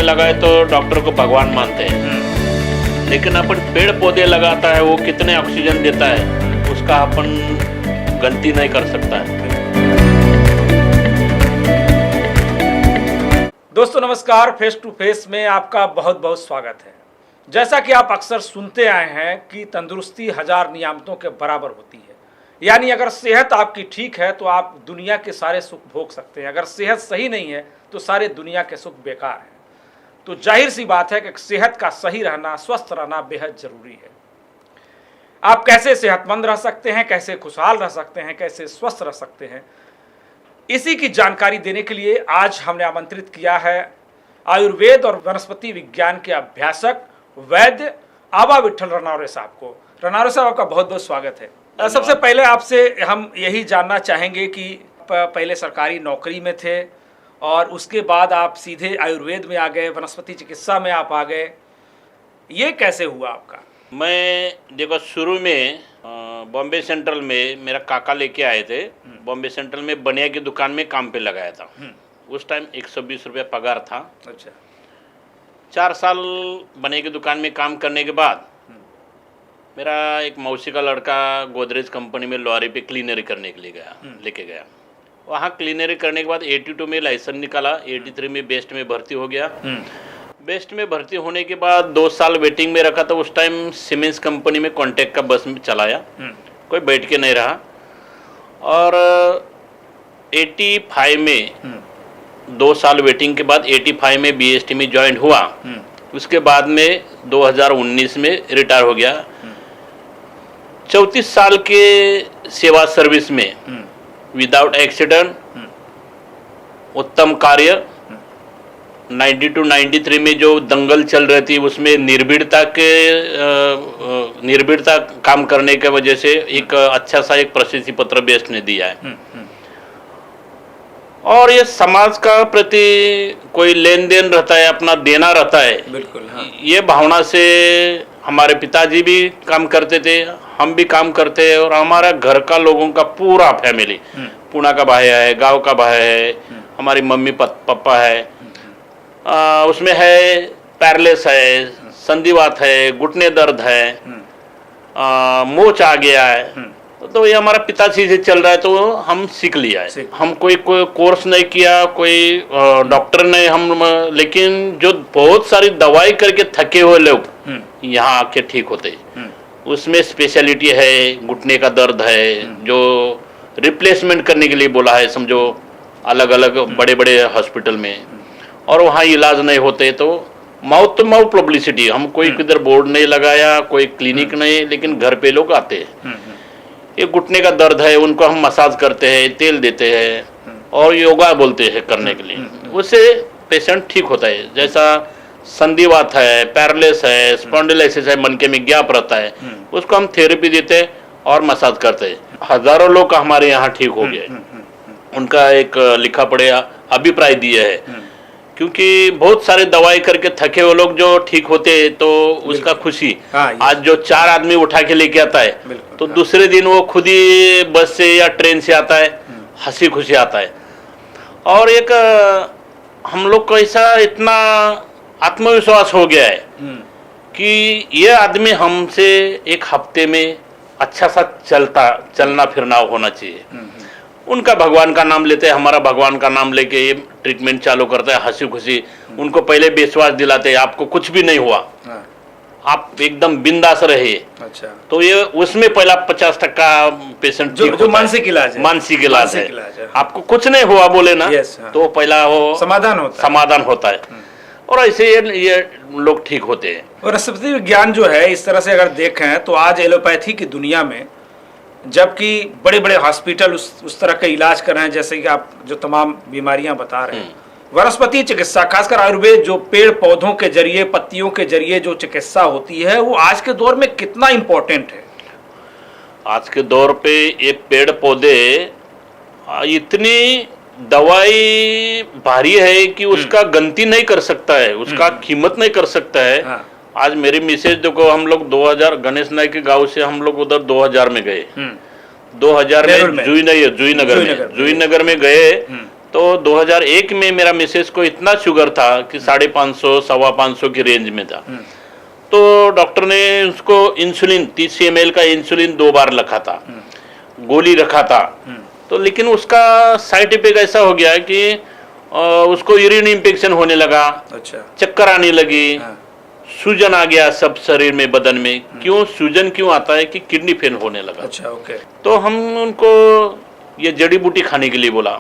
लगाए तो डॉक्टर को भगवान मानते हैं, लेकिन अपन पेड़ पौधे लगाता है वो कितने ऑक्सीजन देता है उसका अपन गिनती नहीं कर सकता है। दोस्तों नमस्कार, फेस टू फेस में आपका बहुत बहुत स्वागत है। जैसा कि आप अक्सर सुनते आए हैं कि तंदुरुस्ती 1000 नियामतों के बराबर होती है, यानी अगर सेहत आपकी ठीक है तो आप दुनिया के सारे सुख भोग सकते हैं, अगर सेहत सही नहीं है तो सारे दुनिया के सुख बेकार हैं। तो जाहिर सी बात है कि सेहत का सही रहना, स्वस्थ रहना बेहद जरूरी है। आप कैसे सेहतमंद रह सकते हैं, कैसे खुशहाल रह सकते हैं, कैसे स्वस्थ रह सकते हैं, इसी की जानकारी देने के लिए आज हमने आमंत्रित किया है आयुर्वेद और वनस्पति विज्ञान के अभ्यासक वैद्य आबा विठल रनौरे साहब को। रनौरे साहब आपका बहुत बहुत स्वागत है। सबसे पहले आपसे हम यही जानना चाहेंगे कि पहले सरकारी नौकरी में थे और उसके बाद आप सीधे आयुर्वेद में आ गए, वनस्पति चिकित्सा में आप आ गए, ये कैसे हुआ आपका? मैं देखो शुरू में बॉम्बे सेंट्रल में मेरा काका लेके आए थे। बॉम्बे सेंट्रल में बनिया की दुकान में काम पे लगाया था। उस टाइम 120 रुपये पगार था। अच्छा। 4 साल बनिया की दुकान में काम करने के बाद मेरा एक मौसी का लड़का गोदरेज कंपनी में लॉरी पे क्लीनरी करने के लिए लेके गया। वहाँ क्लीनरी करने के बाद 82 में लाइसेंस निकाला, 83 में बेस्ट में भर्ती हो गया। बेस्ट में भर्ती होने के बाद 2 साल वेटिंग में रखा। तो उस टाइम सीमेंस कंपनी में कॉन्ट्रैक्ट का बस में चलाया, कोई बैठ के नहीं रहा। और 85 में 2 साल वेटिंग के बाद 85 में बीएसटी में ज्वाइन हुआ। उसके बाद में 2019 में रिटायर हो गया। 34 साल के सेवा सर्विस में विदाउट एक्सीडेंट, उत्तम कार्य। 92-93 में जो दंगल चल रही थी उसमें निर्भीड़ता काम करने की वजह से एक अच्छा सा एक प्रशस्ति पत्र बेस्ट ने दिया है। और ये समाज का प्रति कोई लेन देन रहता है, अपना देना रहता है। बिल्कुल, हाँ। ये भावना से हमारे पिताजी भी काम करते थे, हम भी काम करते हैं और हमारा घर का लोगों का पूरा फैमिली, पुणे का भाई है, गांव का भाई है, हमारी मम्मी पापा है, उसमें है पैरलेस है, संधिवात है, घुटने दर्द है, मोच आ गया है। तो ये हमारा पिताजी से चल रहा है तो हम सीख लिया है। हम कोई कोर्स नहीं किया, कोई डॉक्टर नहीं हम, लेकिन जो बहुत सारी दवाई करके थके हुए लोग यहाँ आके ठीक होते हैं। उसमें स्पेशलिटी है, घुटने का दर्द है जो रिप्लेसमेंट करने के लिए बोला है, समझो अलग अलग बड़े बड़े हॉस्पिटल में, और वहाँ इलाज नहीं होते तो माउथ टू माउथ पब्लिसिटी। हम कोई किधर बोर्ड नहीं लगाया, कोई क्लिनिक नहीं, लेकिन घर पे लोग आते हैं। ये घुटने का दर्द है, उनको हम मसाज करते हैं, तेल देते हैं और योगा बोलते हैं करने के लिए, उससे पेशेंट ठीक होता है। जैसा संधिवात है, पैरलेस है, स्पॉन्डिलाइसिस है, मनके में गैप रहता है, उसको हम थेरेपी देते हैं और मसाज करते हैं। हजारों लोग हमारे यहाँ ठीक हो गए। उनका एक लिखा पढ़े अभिप्राय दिया है, क्योंकि बहुत सारे दवाई करके थके हुए लोग जो ठीक होते तो उसका खुशी। आज जो 4 आदमी उठा के लेके आता है तो दूसरे दिन वो खुद ही बस से या ट्रेन से आता है, हंसी खुशी आता है। और एक हम लोग को ऐसा इतना आत्मविश्वास हो गया है कि ये आदमी हमसे एक हफ्ते में अच्छा सा चलना फिरना होना चाहिए। उनका भगवान का नाम लेते हैं, हमारा भगवान का नाम लेके ये ट्रीटमेंट चालू करते हैं, हंसी खुशी। उनको पहले विश्वास दिलाते हैं आपको कुछ भी नहीं हुआ, आप एकदम बिंदास रहे। अच्छा। तो ये उसमें पहला 50% पेशेंट जो मानसिक इलाज है, मानसिक इलाज है। आपको कुछ नहीं हुआ बोले ना, तो पहला वो समाधान होता है और ऐसे ये लोग ठीक होते हैं। और वनस्पति विज्ञान जो है, इस तरह से अगर देखें तो आज एलोपैथी की दुनिया में, जबकि बड़े बड़े हॉस्पिटल उस तरह का इलाज कर रहे हैं, जैसे कि आप जो तमाम बीमारियां बता रहे हैं, वनस्पति चिकित्सा खासकर आयुर्वेद जो पेड़ पौधों के जरिए, पत्तियों के जरिए जो चिकित्सा होती है, वो आज के दौर में कितना इम्पोर्टेंट है? आज के दौर पे एक पेड़ पौधे इतनी दवाई भारी है कि उसका गिनती नहीं कर सकता है, उसका कीमत नहीं कर सकता है। हाँ। आज मेरी मिसेज देखो, हम लोग 2000 गणेश नायक के गांव से हम लोग उधर 2000 में गए। 2000 में जुई नगर में गए तो 2001 में मेरा मिसेस को इतना शुगर था कि 550 525 की रेंज में था। तो डॉक्टर ने उसको इंसुलिन 30 ml का इंसुलिन 2 बार रखा था, गोली रखा था। तो लेकिन उसका साइड इफेक्ट ऐसा हो गया कि उसको यूरिन इन्फेक्शन होने लगा, अच्छा, चक्कर आने लगी, हाँ, सूजन आ गया सब शरीर में, बदन में। क्यों सूजन क्यों आता है कि किडनी फेल होने लगा। अच्छा, ओके, तो हम उनको ये जड़ी बूटी खाने के लिए बोला।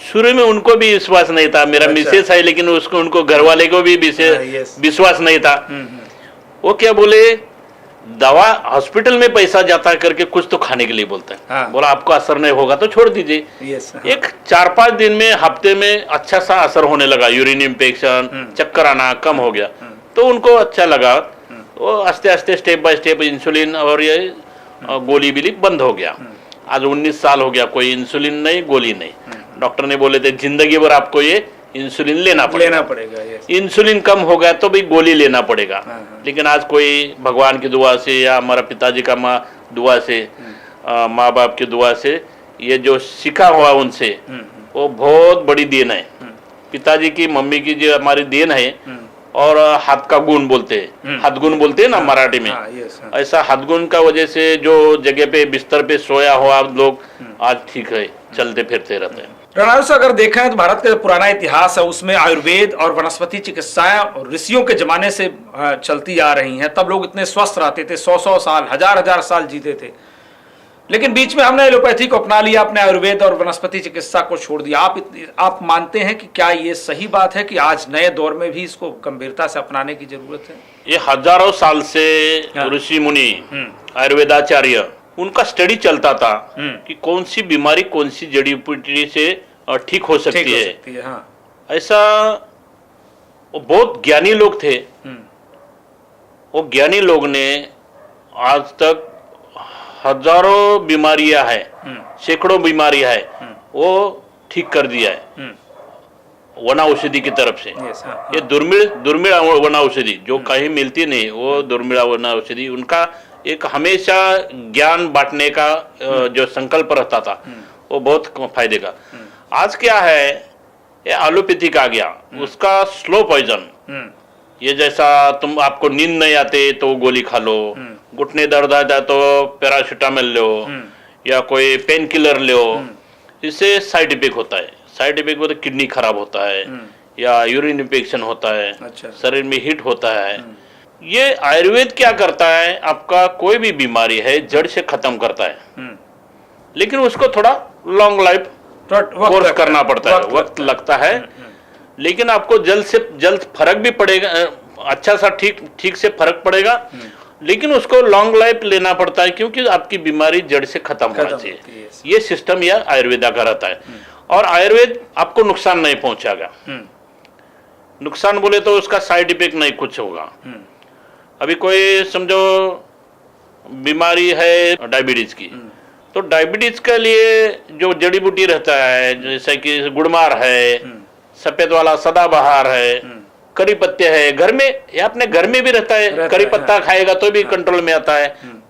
शुरू में उनको भी विश्वास नहीं था, मेरा अच्छा। मिसेस है, लेकिन उसको उनको घर वाले को भी यस। विश्वास नहीं था। वो क्या बोले, दवा हॉस्पिटल में पैसा जाता करके कुछ तो खाने के लिए बोलते हैं। हाँ। बोला आपको असर नहीं होगा तो छोड़ दीजिए। यस, हाँ, एक 4-5 दिन में, हफ्ते में अच्छा सा असर होने लगा, यूरिन इन्फेक्शन, चक्कर आना कम हो गया। तो उनको अच्छा लगा। वो आस्ते आस्ते स्टेप बाय स्टेप इंसुलिन और ये गोली बिली बंद हो गया। आज 19 साल हो गया, कोई इंसुलिन नहीं, गोली नहीं। डॉक्टर ने बोले थे जिंदगी भर आपको ये इंसुलिन लेना पड़ेगा। यस, इंसुलिन कम हो गया तो भी गोली लेना पड़ेगा। हाँ। लेकिन आज कोई भगवान की दुआ से या हमारा पिताजी का दुआ से, माँ बाप की दुआ से, ये जो सीखा हुआ उनसे, वो बहुत बड़ी देन है। पिताजी की, मम्मी की जो हमारी देन है, और हाथ का गुण बोलते हैं, हाथ गुण बोलते हैं ना मराठी में। यस, हाँ, ऐसा हाथ गुण का वजह से जो जगह पे बिस्तर पे सोया हुआ लोग आज ठीक है, चलते फिरते रहते हैं। रणा से अगर देखें तो भारत का जो पुराना इतिहास है उसमें आयुर्वेद और वनस्पति चिकित्साएं और ऋषियों के जमाने से चलती आ रही हैं। तब लोग इतने स्वस्थ रहते थे, 100-100 साल, 1000-1000 साल जीते थे। लेकिन बीच में हमने एलोपैथी को अपना लिया, अपने आयुर्वेद और वनस्पति चिकित्सा को छोड़ दिया। आप मानते हैं कि क्या ये सही बात है कि आज नए दौर में भी इसको गंभीरता से अपनाने की जरूरत है? ये हजारों साल से हाँ। ऋषि मुनि, आयुर्वेदाचार्य, उनका स्टडी चलता था कि कौन सी बीमारी कौन सी जड़ी बूटी से ठीक हो सकती है। हाँ। ऐसा वो बहुत ज्ञानी लोग थे। वो ज्ञानी लोग ने आज तक हजारों बीमारियां हैं, सैकड़ों बीमारियां हैं, वो ठीक कर दिया है वन औषधि की तरफ से। यस, हाँ, ये दुर्मिळ वन औषधि जो कहीं मिलती नहीं, वो दुर्मिळ वन औषधि, उनका एक हमेशा ज्ञान बांटने का जो संकल्प रहता था, वो बहुत फायदे का। आज क्या है, ये एलोपैथिक आ गया, उसका स्लो पॉइजन। ये जैसा आपको नींद नहीं आते तो गोली खा लो, घुटने दर्द आता है तो पैरासीटामोल लो या कोई पेन किलर लो, इससे साइड इफेक्ट होता है। साइड इफेक्ट होता है, किडनी खराब होता है या यूरिन इन्फेक्शन होता है, अच्छा। शरीर में हीट होता है। ये आयुर्वेद क्या करता है, आपका कोई भी बीमारी है जड़ से खत्म करता है, लेकिन उसको थोड़ा लॉन्ग लाइफ कोर्स करना पड़ता है, वक्त लगता है। लेकिन आपको जल्द से जल्द फर्क भी पड़ेगा, अच्छा सा ठीक से फर्क पड़ेगा, लेकिन उसको लॉन्ग लाइफ लेना पड़ता है क्योंकि आपकी बीमारी जड़ से खत्म होना चाहिए। ये सिस्टम यह आयुर्वेदा का रहता है। और आयुर्वेद आपको नुकसान नहीं पहुंचाएगा। नुकसान बोले तो उसका साइड इफेक्ट नहीं कुछ होगा। अभी कोई समझो बीमारी है डायबिटीज की, तो डायबिटीज के लिए जो जड़ी बूटी रहता है, जैसे कि गुड़मार है, सफेद वाला सदाबहार है, करी पत्ते है, घर में या अपने घर में भी रहता है। करी पत्ता खाएगा तो भी कंट्रोल में आता है,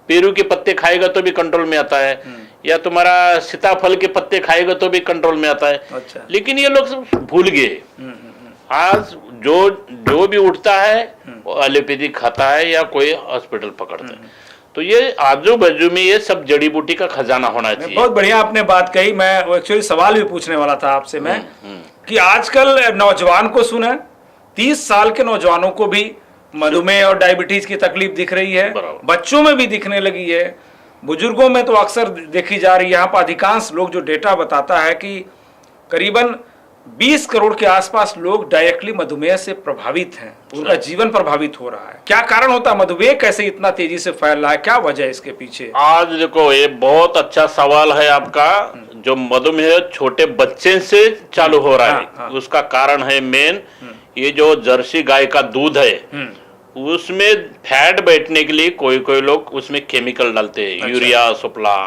पेरू के पत्ते खाएगा तो भी कंट्रोल में आता है, या तुम्हारा सीताफल के पत्ते खाएगा तो भी कंट्रोल में आता है। अच्छा। लेकिन ये लोग भूल गए। आज जो भी उठता है वो एलोपैथिक खाता है या कोई हॉस्पिटल पकड़ता है। तो ये आजू बाजू में ये सब जड़ी बूटी का खजाना होना चाहिए। बहुत बढ़िया आपने बात कही। मैं एक्चुअली सवाल भी पूछने वाला था आपसे मैं कि आजकल नौजवान को सुना, 30 साल के नौजवानों को भी मधुमेह और डायबिटीज की तकलीफ दिख रही है, बच्चों में भी दिखने लगी है, बुजुर्गों में तो अक्सर देखी जा रही है। यहाँ पर अधिकांश लोग जो डेटा बताता है कि करीबन 20 करोड़ के आसपास लोग डायरेक्टली मधुमेह से प्रभावित हैं, उनका जीवन प्रभावित हो रहा है। क्या कारण होता है, मधुमेह कैसे इतना तेजी से फैल रहा है, क्या वजह है इसके पीछे? आज देखो ये बहुत अच्छा सवाल है आपका। जो मधुमेह छोटे बच्चे से चालू हो रहा है, उसका कारण है मेन ये जो जर्सी गाय का दूध है, उसमें फैट बैठने के लिए कोई कोई लोग उसमें केमिकल डालते हैं। अच्छा। यूरिया सुपला,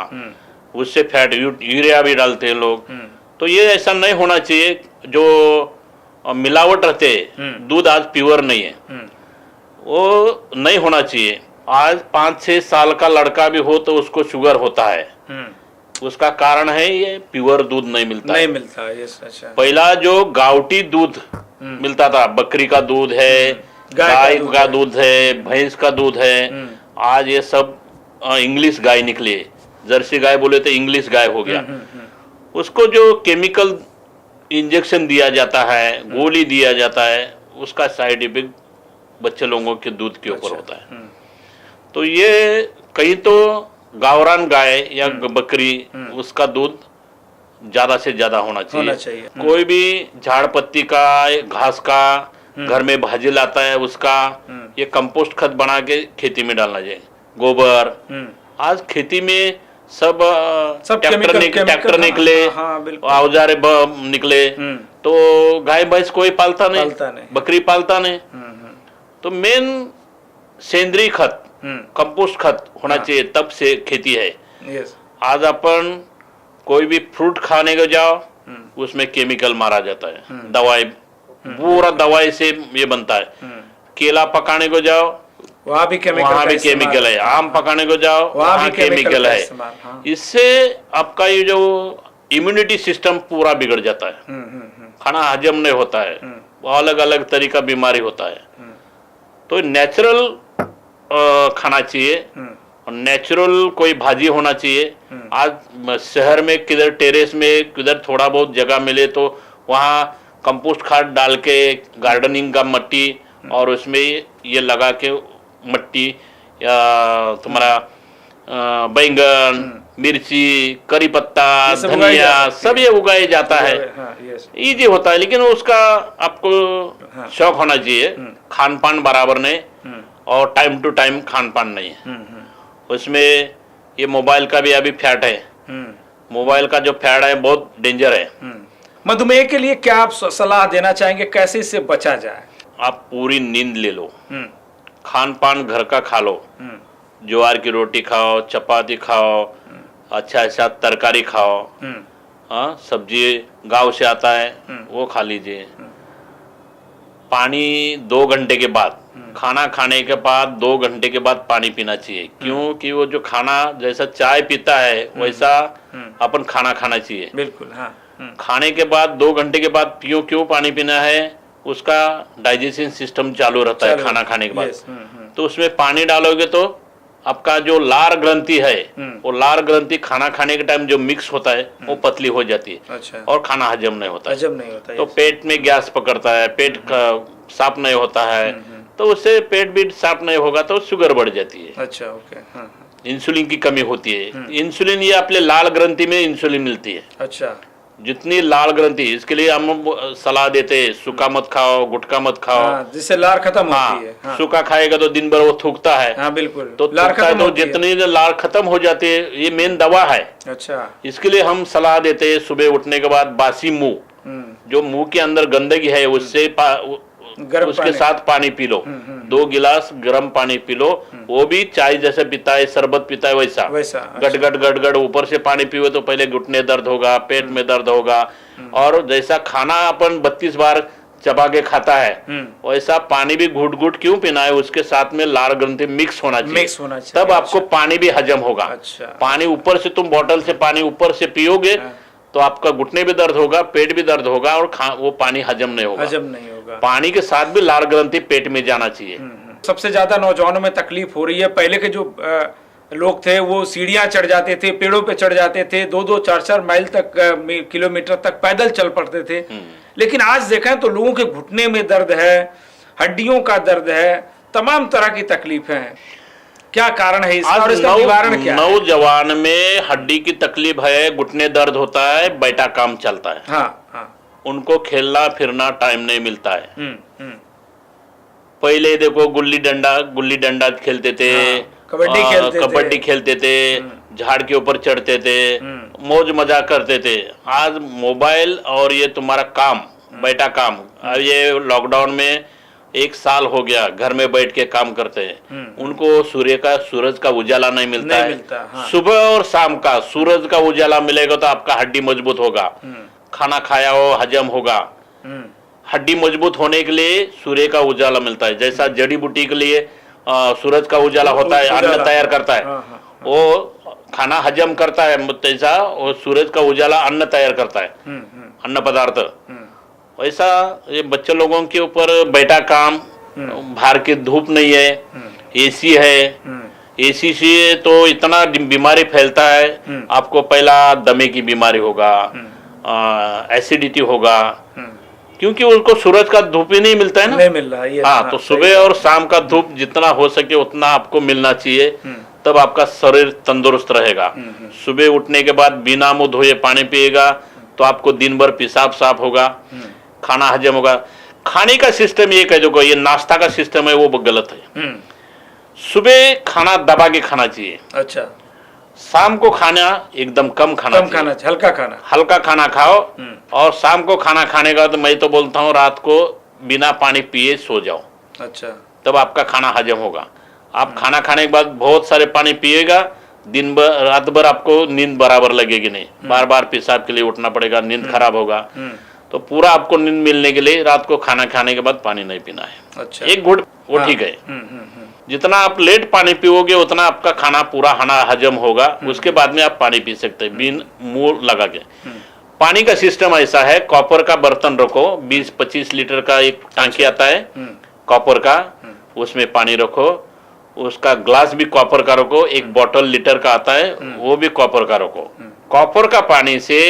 उससे फैट, यूरिया भी डालते हैं लोग। तो ये ऐसा नहीं होना चाहिए। जो मिलावट रहते दूध आज प्योर नहीं है, वो नहीं होना चाहिए। आज 5-6 साल का लड़का भी हो तो उसको शुगर होता है, उसका कारण है ये प्योर दूध नहीं मिलता नहीं है। मिलता है, यस, अच्छा। पहला जो गावटी दूध मिलता था, बकरी का दूध है, गाय का दूध है, भैंस का दूध है, आज ये सब इंग्लिश गाय निकली है। जर्सी गाय बोले तो इंग्लिश गाय हो गया। उसको जो केमिकल इंजेक्शन दिया जाता है, गोली दिया जाता है, उसका साइड इफेक्ट बच्चे लोगों के दूध के ऊपर होता है। तो ये कहीं तो गावरान गाय या बकरी उसका दूध ज्यादा से ज्यादा होना चाहिए। कोई भी झाड़ पत्ती का, घास का, घर में भाजी लाता है उसका ये कंपोस्ट खत बना के खेती में डालना चाहिए। गोबर, आज खेती में सब ट्रैक्टर निकले, औजारे निकले, तो गाय भैंस कोई पालता नहीं, बकरी पालता नहीं। तो मेन सेंद्रीय खत, कंपोस्ट खत होना चाहिए, तब से खेती है। आज अपन कोई भी फ्रूट खाने को जाओ, उसमें केमिकल मारा जाता है, दवाई, पूरा दवाई से ये बनता है। केला पकाने को जाओ, वहाँ भी केमिकल है। आम पकाने को जाओ, वहाँ केमिकल है। इससे आपका ये जो इम्यूनिटी सिस्टम पूरा बिगड़ जाता है, खाना हजम नहीं होता है, अलग अलग तरीका बीमारी होता है। तो नेचुरल खाना चाहिए और नेचुरल कोई भाजी होना चाहिए। आज शहर में किधर टेरेस में किधर थोड़ा बहुत जगह मिले तो वहाँ कंपोस्ट खाद डाल के गार्डनिंग का मट्टी और उसमें ये लगा के मट्टी या तुम्हारा बैंगन, मिर्ची, करी पत्ता, धनिया सब ये उगाया जाता है। इजी होता है, लेकिन उसका आपको शौक होना चाहिए। खान पान बराबर नहीं और टाइम टू टाइम खान पान नहीं है। उसमें ये मोबाइल का भी अभी फैट है, मोबाइल का जो फैट है बहुत डेंजर है। मधुमेह के लिए क्या आप सलाह देना चाहेंगे, कैसे इससे बचा जाए? आप पूरी नींद ले लो, खान पान घर का खा लो, ज्वार की रोटी खाओ, चपाती खाओ, अच्छा तरकारी खाओ, हाँ, सब्जी गांव से आता है वो खा लीजिए। पानी 2 घंटे के बाद, खाना खाने के बाद 2 घंटे के बाद पानी पीना चाहिए। क्योंकि वो जो खाना जैसा चाय पीता है वैसा अपन खाना खाना चाहिए। बिल्कुल, हाँ। खाने के बाद 2 घंटे के बाद पियो। क्यों पानी पीना है? उसका डाइजेशन सिस्टम चालू रहता है खाना खाने के बाद। तो उसमें पानी डालोगे तो आपका जो लार ग्रंथि है, वो लार ग्रंथि खाना खाने के टाइम जो मिक्स होता है वो पतली हो जाती है। अच्छा। और खाना हजम नहीं होता है। तो पेट में गैस पकड़ता है, पेट साफ नहीं होता है, तो उससे पेट भी साफ नहीं होगा तो शुगर बढ़ जाती है। अच्छा, ओके, हाँ। इंसुलिन की कमी होती है। इंसुलिन ये अपने लाल ग्रंथि में इंसुलिन मिलती है। अच्छा। जितनी लाल ग्रंथि, इसके लिए हम सलाह देते हैं सूखा मत खाओ, गुटखा मत खाओ, जिससे लार खत्म होती है। हाँ। सूखा खाएगा तो दिन भर वो थूकता है। हाँ, बिल्कुल। तो लार खत्म, तो जितनी लार खत्म हो जाती है, ये मेन दवा है। अच्छा। इसके लिए हम सलाह देते हैं सुबह उठने के बाद बासी मुंह, जो मुंह के अंदर गंदगी है उससे उसके साथ पानी पी लो, 2 गिलास गर्म पानी पी लो। वो भी चाय जैसे पीता है, शरबत पीता है वैसा गट गट गट गट ऊपर से पानी पियो तो पहले घुटने दर्द होगा, पेट में दर्द होगा। और जैसा खाना अपन 32 बार चबा के खाता है वैसा पानी भी घुट घुट क्यों पीना है, उसके साथ में लार ग्रंथि मिक्स होना चाहिए, तब आपको पानी भी हजम होगा। पानी ऊपर से तुम बोतल से पानी ऊपर से पियोगे तो आपका घुटने भी दर्द होगा, पेट भी दर्द होगा और वो पानी हजम नहीं होगा। पानी के साथ भी लार ग्रंथि पेट में जाना चाहिए। सबसे ज्यादा नौजवानों में तकलीफ हो रही है। पहले के जो लोग थे वो सीढ़ियां चढ़ जाते थे, पेड़ों पे चढ़ जाते थे, 2-2 4-4 माइल तक, किलोमीटर तक पैदल चल पड़ते थे। लेकिन आज देखें तो लोगों के घुटने में दर्द है, हड्डियों का दर्द है, तमाम तरह की तकलीफें हैं। क्या कारण है इसका और इसका निवारण क्या है? नौजवान में हड्डी की तकलीफ है, घुटने दर्द होता है, बैठा काम चलता है। हाँ, हाँ। उनको खेलना फिरना टाइम नहीं मिलता है। पहले देखो गुल्ली डंडा खेलते थे, कबड्डी खेलते थे, झाड़ के ऊपर चढ़ते थे, मौज मजाक करते थे। आज मोबाइल और ये तुम्हारा काम, बैठा काम, अब ये लॉकडाउन में 1 साल हो गया घर में बैठ के काम करते हैं। उनको सूरज का उजाला नहीं मिलता है। हाँ। सुबह और शाम का सूरज का उजाला मिलेगा तो आपका हड्डी मजबूत होगा, खाना खाया हो हजम होगा। हड्डी मजबूत होने के लिए सूर्य का उजाला मिलता है। जैसा जड़ी बूटी के लिए सूरज का उजाला होता है, अन्न उजाला, तैयार करता है, हाँ, हाँ, वो खाना हजम करता है, जैसा वो सूरज का उजाला अन्न तैयार करता है, अन्न पदार्थ। वैसा ये बच्चे लोगों के ऊपर बेटा काम, बाहर की धूप नहीं है, एसी है, एसी से तो इतना बीमारी फैलता है, आपको पहला दमे की बीमारी होगा, एसिडिटी होगा, क्योंकि उनको सूरज का धूप ही नहीं मिलता है ना, नहीं मिल रहा है ये। हाँ, तो सुबह और शाम का धूप जितना हो सके उतना आपको मिलना चाहिए, तब आपका शरीर तंदुरुस्त रहेगा। सुबह उठने के बाद बिना मुंह धोए पानी पिएगा तो आपको दिन भर पेशाब साफ होगा, खाना हजम होगा। खाने का सिस्टम ये कह दो, ये नाश्ता का सिस्टम है वो गलत है। सुबह खाना दबा के खाना चाहिए, अच्छा, शाम को खाना एकदम कम खाना चाहिए, हल्का खाना खाओ। और शाम को खाना खाने का तो मैं तो बोलता हूँ रात को बिना पानी पिए सो जाओ, अच्छा, तब आपका खाना हजम होगा। आप खाना खाने के बाद बहुत सारे पानी पिएगा, दिन भर रात भर आपको नींद बराबर लगेगी नहीं, बार बार पेशाब के लिए उठना पड़ेगा, नींद खराब होगा। तो पूरा आपको नींद मिलने के लिए रात को खाना खाने के बाद पानी नहीं पीना है। अच्छा, एक घुट वो ठीक है। जितना आप लेट पानी पियोगे उतना आपका खाना पूरा हजम होगा, उसके बाद में आप पानी पी सकते हैं बिन मुंह लगा के। पानी का सिस्टम ऐसा है, कॉपर का बर्तन रखो, 20-25 लीटर का एक टांकी आता है कॉपर का, उसमें पानी रखो, उसका ग्लास भी कॉपर का रखो, एक बोतल लीटर का आता है वो भी कॉपर का रखो। कॉपर का पानी से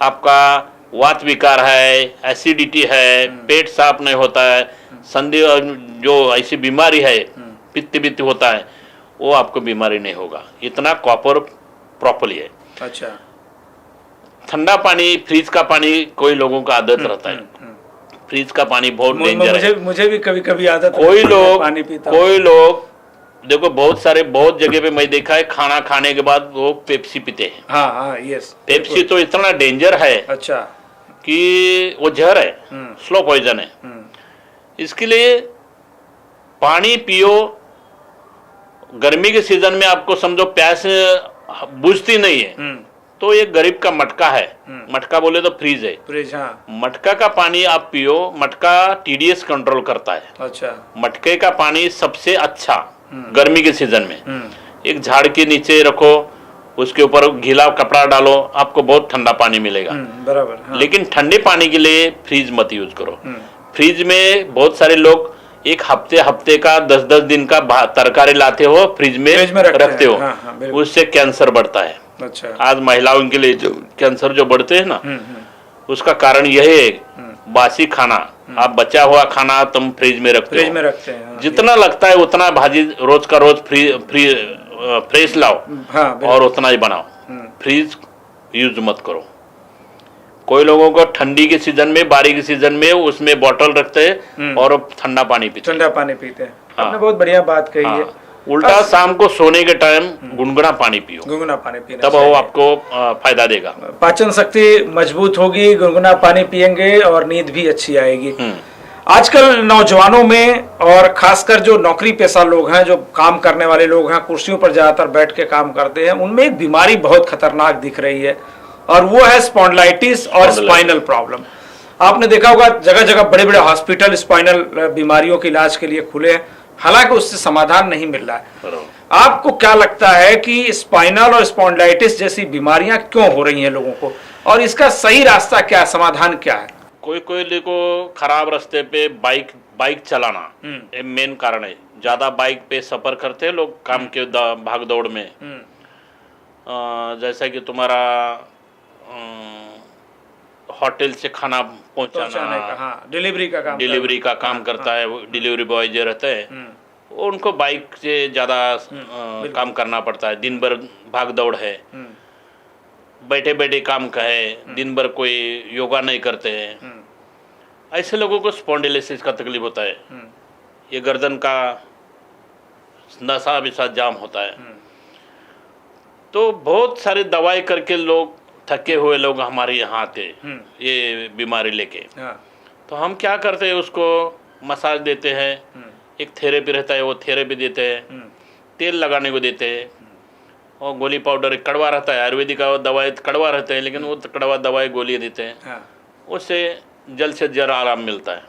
आपका वात विकार है, एसिडिटी है, पेट साफ नहीं होता है, संधि जो ऐसी बीमारी है, पित्त होता है, वो आपको बीमारी नहीं होगा। इतना कॉपर प्रॉपर्ली है। अच्छा, ठंडा पानी, फ्रिज का पानी कोई लोगों का आदत रहता है, फ्रिज का पानी बहुत डेंजर है। मुझे भी कभी कभी आदत है, कोई लोग देखो बहुत जगह पे मैं देखा है खाना खाने के बाद वो पेप्सी पीते हैं। हाँ, यस, पेप्सी तो इतना डेंजर है, अच्छा, कि वो जहर है, स्लो पॉइजन है। इसके लिए पानी पियो। गर्मी के सीजन में आपको समझो प्यास बुझती नहीं है, तो ये गरीब का मटका है, मटका बोले तो फ्रीज है, फ्रिज, हाँ, मटका का पानी आप पियो। मटका टीडीएस कंट्रोल करता है। अच्छा, मटके का पानी सबसे अच्छा गर्मी के सीजन में। एक झाड़ के नीचे रखो, उसके ऊपर गीला कपड़ा डालो, आपको बहुत ठंडा पानी मिलेगा। बराबर, हाँ। लेकिन ठंडे पानी के लिए फ्रिज मत यूज करो। फ्रिज में बहुत सारे लोग एक हफ्ते का 10-10 दिन का तरकारी लाते हो, फ्रिज में रखते हो, हाँ, उससे कैंसर बढ़ता है। अच्छा, आज महिलाओं के लिए जो कैंसर जो बढ़ते हैं ना, उसका कारण यही है, बासी खाना, आप बचा हुआ खाना तुम फ्रिज में रखते हैं, हाँ, जितना लगता है उतना भाजी रोज का रोज फ्रेश लाओ, हाँ, और उतना ही बनाओ। फ्रिज यूज मत करो। कोई लोगों को ठंडी के सीजन में, बारिश के सीजन में उसमें बोतल रखते हैं और ठंडा पानी पीते हैं। हाँ। आपने बहुत बढ़िया बात कही है। उल्टा शाम को सोने के टाइम गुनगुना पानी पियो, गुनगुना पानी पीना, तब वो आपको फायदा देगा। पाचन शक्ति मजबूत होगी, गुनगुना पानी पियेंगे और नींद भी अच्छी आएगी। आजकल नौजवानों में और खासकर जो नौकरी पेशा लोग हैं, जो काम करने वाले लोग हैं, कुर्सियों पर ज्यादातर बैठ के काम करते हैं, उनमें एक बीमारी बहुत खतरनाक दिख रही है, और वो है स्पॉन्डिलाइटिस और स्पाइनल प्रॉब्लम। आपने देखा होगा जगह जगह बड़े बड़े हॉस्पिटल स्पाइनल बीमारियों के इलाज के लिए खुले हैं, हालांकि उससे समाधान नहीं मिल रहा है। आपको क्या लगता है कि स्पाइनल और स्पॉन्डिलाइटिस जैसी बीमारियां क्यों हो रही हैं लोगों को, और इसका सही रास्ता क्या, समाधान क्या है? कोई देखो खराब रास्ते पे बाइक चलाना ये मेन कारण है। ज्यादा बाइक पे सफर करते हैं लोग काम के भाग दौड़ में। जैसा कि तुम्हारा होटल से खाना पहुंचाना का, हाँ, डिलीवरी का काम करता है, डिलीवरी बॉय जो रहते हैं उनको बाइक से ज़्यादा काम करना पड़ता है। दिन भर भाग दौड़ है, बैठे बैठे काम का है, दिन भर कोई योगा नहीं करते हैं, ऐसे लोगों को स्पॉन्डिलोसिस का तकलीफ होता है। ये गर्दन का नसा भी साथ जाम होता है। तो बहुत सारी दवाई करके लोग थके हुए लोग हमारे यहाँ आते ये बीमारी लेके। तो हम क्या करते हैं, उसको मसाज देते हैं, एक थेरेपी रहता है वो थेरेपी देते हैं, तेल लगाने को देते हैं, और गोली पाउडर कड़वा रहता है, आयुर्वेदिक दवाई कड़वा रहता है, लेकिन वो कड़वा दवाई गोली देते हैं, उससे जल्द से जल्द आराम मिलता है।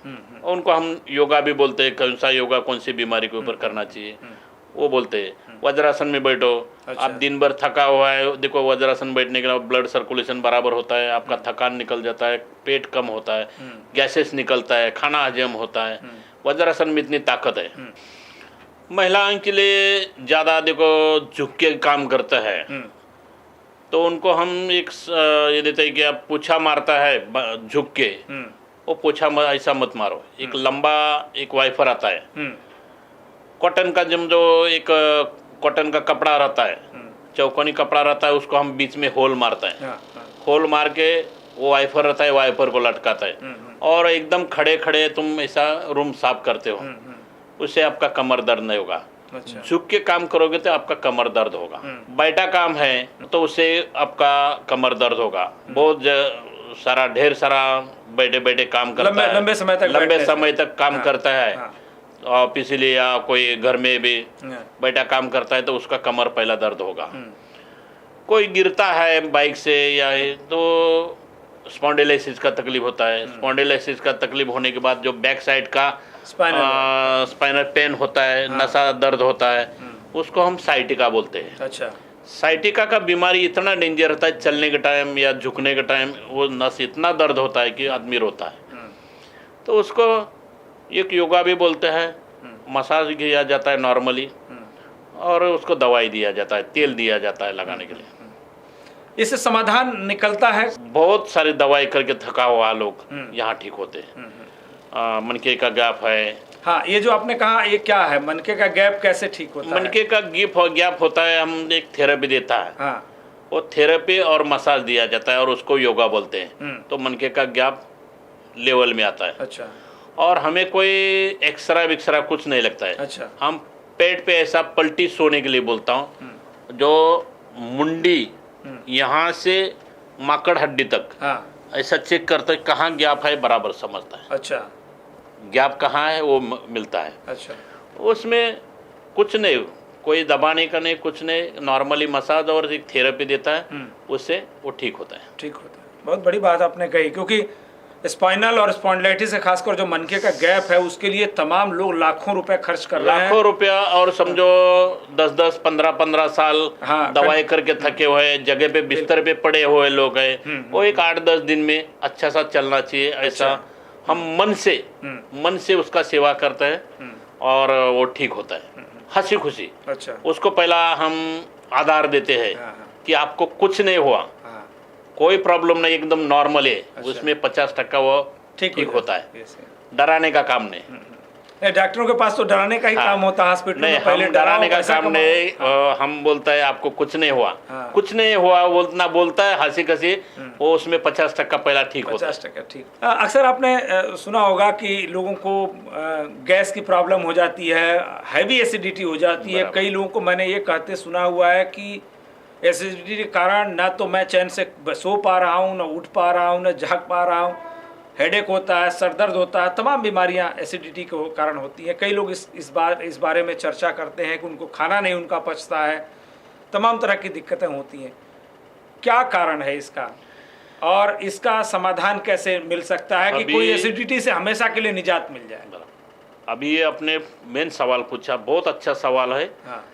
और उनको हम योगा भी बोलते हैं, कौन सा योगा कौन सी बीमारी के ऊपर करना चाहिए वो बोलते हैं। वज्रासन में बैठो। अच्छा। आप दिन भर थका हुआ है, देखो वज्रासन बैठने के बाद ब्लड सर्कुलेशन बराबर होता है, आपका थकान निकल जाता है, पेट कम होता है, गैसेस निकलता है, खाना हजम होता है। वज्रासन में इतनी ताकत है। महिलाओं के लिए ज़्यादा देखो झुक के काम करता है, तो उनको हम एक ये देते हैं कि आप पोछा मारता है झुक के, वो पोछा ऐसा मत मारो। एक लंबा एक वाइफर आता है, कॉटन का जो एक कॉटन का कपड़ा रहता है, चौकोनी कपड़ा रहता है, उसको हम बीच में होल मारता है। होल मार के वो वाइफर रहता है, वाइफर को लटकाता है और एकदम खड़े खड़े तुम ऐसा रूम साफ करते हो, उससे आपका कमर दर्द नहीं होगा। अच्छा। झुक के काम करोगे तो आपका कमर दर्द होगा। बैठा काम है तो उससे आपका कमर दर्द होगा। बहुत सारा ढेर सारा बैठे बैठे काम करता है, लंबे समय तक काम करता है, ऑफिस लिए या कोई घर में भी बैठा काम करता है तो उसका कमर पहला दर्द होगा। कोई गिरता है बाइक से या तो स्पॉन्डिलाइसिस का तकलीफ होता है। स्पॉन्डिलाइसिस का तकलीफ होने के बाद जो बैक साइड का स्पाइनल पेन होता है, नसा दर्द होता है, उसको हम साइटिका बोलते हैं। अच्छा। साइटिका का बीमारी इतना डेंजर होता है, चलने के टाइम या झुकने के टाइम वो नस इतना दर्द होता है कि आदमी रोता है। तो उसको एक योगा भी बोलते हैं, मसाज किया जाता है नॉर्मली, और उसको दवाई दिया जाता है, तेल दिया जाता है लगाने के लिए। इससे समाधान निकलता है। बहुत सारी दवाई करके थका हुआ लोग यहाँ ठीक होते हैं। मनके का गैप है। हाँ, ये जो आपने कहा ये क्या है, मनके का गैप कैसे ठीक होता है? मनके का गैप होता है, हम एक थेरेपी देता है। हाँ। वो थेरेपी और मसाज दिया जाता है और उसको योगा बोलते हैं। तो मनके का गैप लेवल में आता है। अच्छा। और हमें कोई एक्सरा कुछ नहीं लगता है। अच्छा। हम पेट पे ऐसा पलटी सोने के लिए बोलता हूँ, जो मुंडी यहाँ से माकड़ हड्डी तक ऐसा चेक करते कहाँ गैप है, बराबर समझता है। अच्छा। गैप कहाँ है वो मिलता है। अच्छा। उसमें कुछ नहीं, कोई दबाने का नहीं, कुछ नहीं, नॉर्मली मसाज और एक थेरेपी देता है, उससे वो ठीक होता है। ठीक होता है। बहुत बड़ी बात आपने कही, क्योंकि स्पाइनल और स्पॉन्डिलाइटिस से खासकर जो मनके का गैप है उसके लिए तमाम लोग लाखों रुपए खर्च कर रहे हैं। लाखों रुपया, और समझो 10-10, 15-15 साल दवाई करके थके हुए, जगह पे बिस्तर पे पड़े हुए लोग हैं, वो एक 8-10 दिन में अच्छा सा चलना चाहिए। ऐसा हम मन से उसका सेवा करते हैं और वो ठीक होता है, हंसी खुशी। अच्छा। उसको पहला हम आधार देते हैं कि आपको कुछ नहीं हुआ, कोई प्रॉब्लम नहीं, एकदम नॉर्मल है। अच्छा। उसमें 50% वो ठीक होता है। डराने का काम नहीं। डॉक्टरों के पास तो डराने का ही काम होता है, हॉस्पिटल में पहले डराने का काम नहीं। हम बोलता है आपको कुछ नहीं हुआ, कुछ नहीं हुआ बोलता है हंसी खुशी, वो उसमें 50% पहला ठीक होता है। 50% ठीक। अक्सर आपने सुना होगा कि लोगों को गैस की प्रॉब्लम हो जाती है, हैवी एसिडिटी हो जाती है। कई लोगों को मैंने ये कहते सुना हुआ है कि एसिडिटी के कारण ना तो मैं चैन से सो पा रहा हूँ, ना उठ पा रहा हूँ, ना जाग पा रहा हूँ, हेडेक होता है, सर दर्द होता है, तमाम बीमारियाँ एसिडिटी के कारण होती हैं। कई लोग इस बारे में चर्चा करते हैं कि उनको खाना नहीं उनका पचता है, तमाम तरह की दिक्कतें होती हैं। क्या कारण है इसका और इसका समाधान कैसे मिल सकता है कि कोई एसिडिटी से हमेशा के लिए निजात मिल जाए? अभी ये अपने मेन सवाल पूछा, बहुत अच्छा सवाल है। हाँ।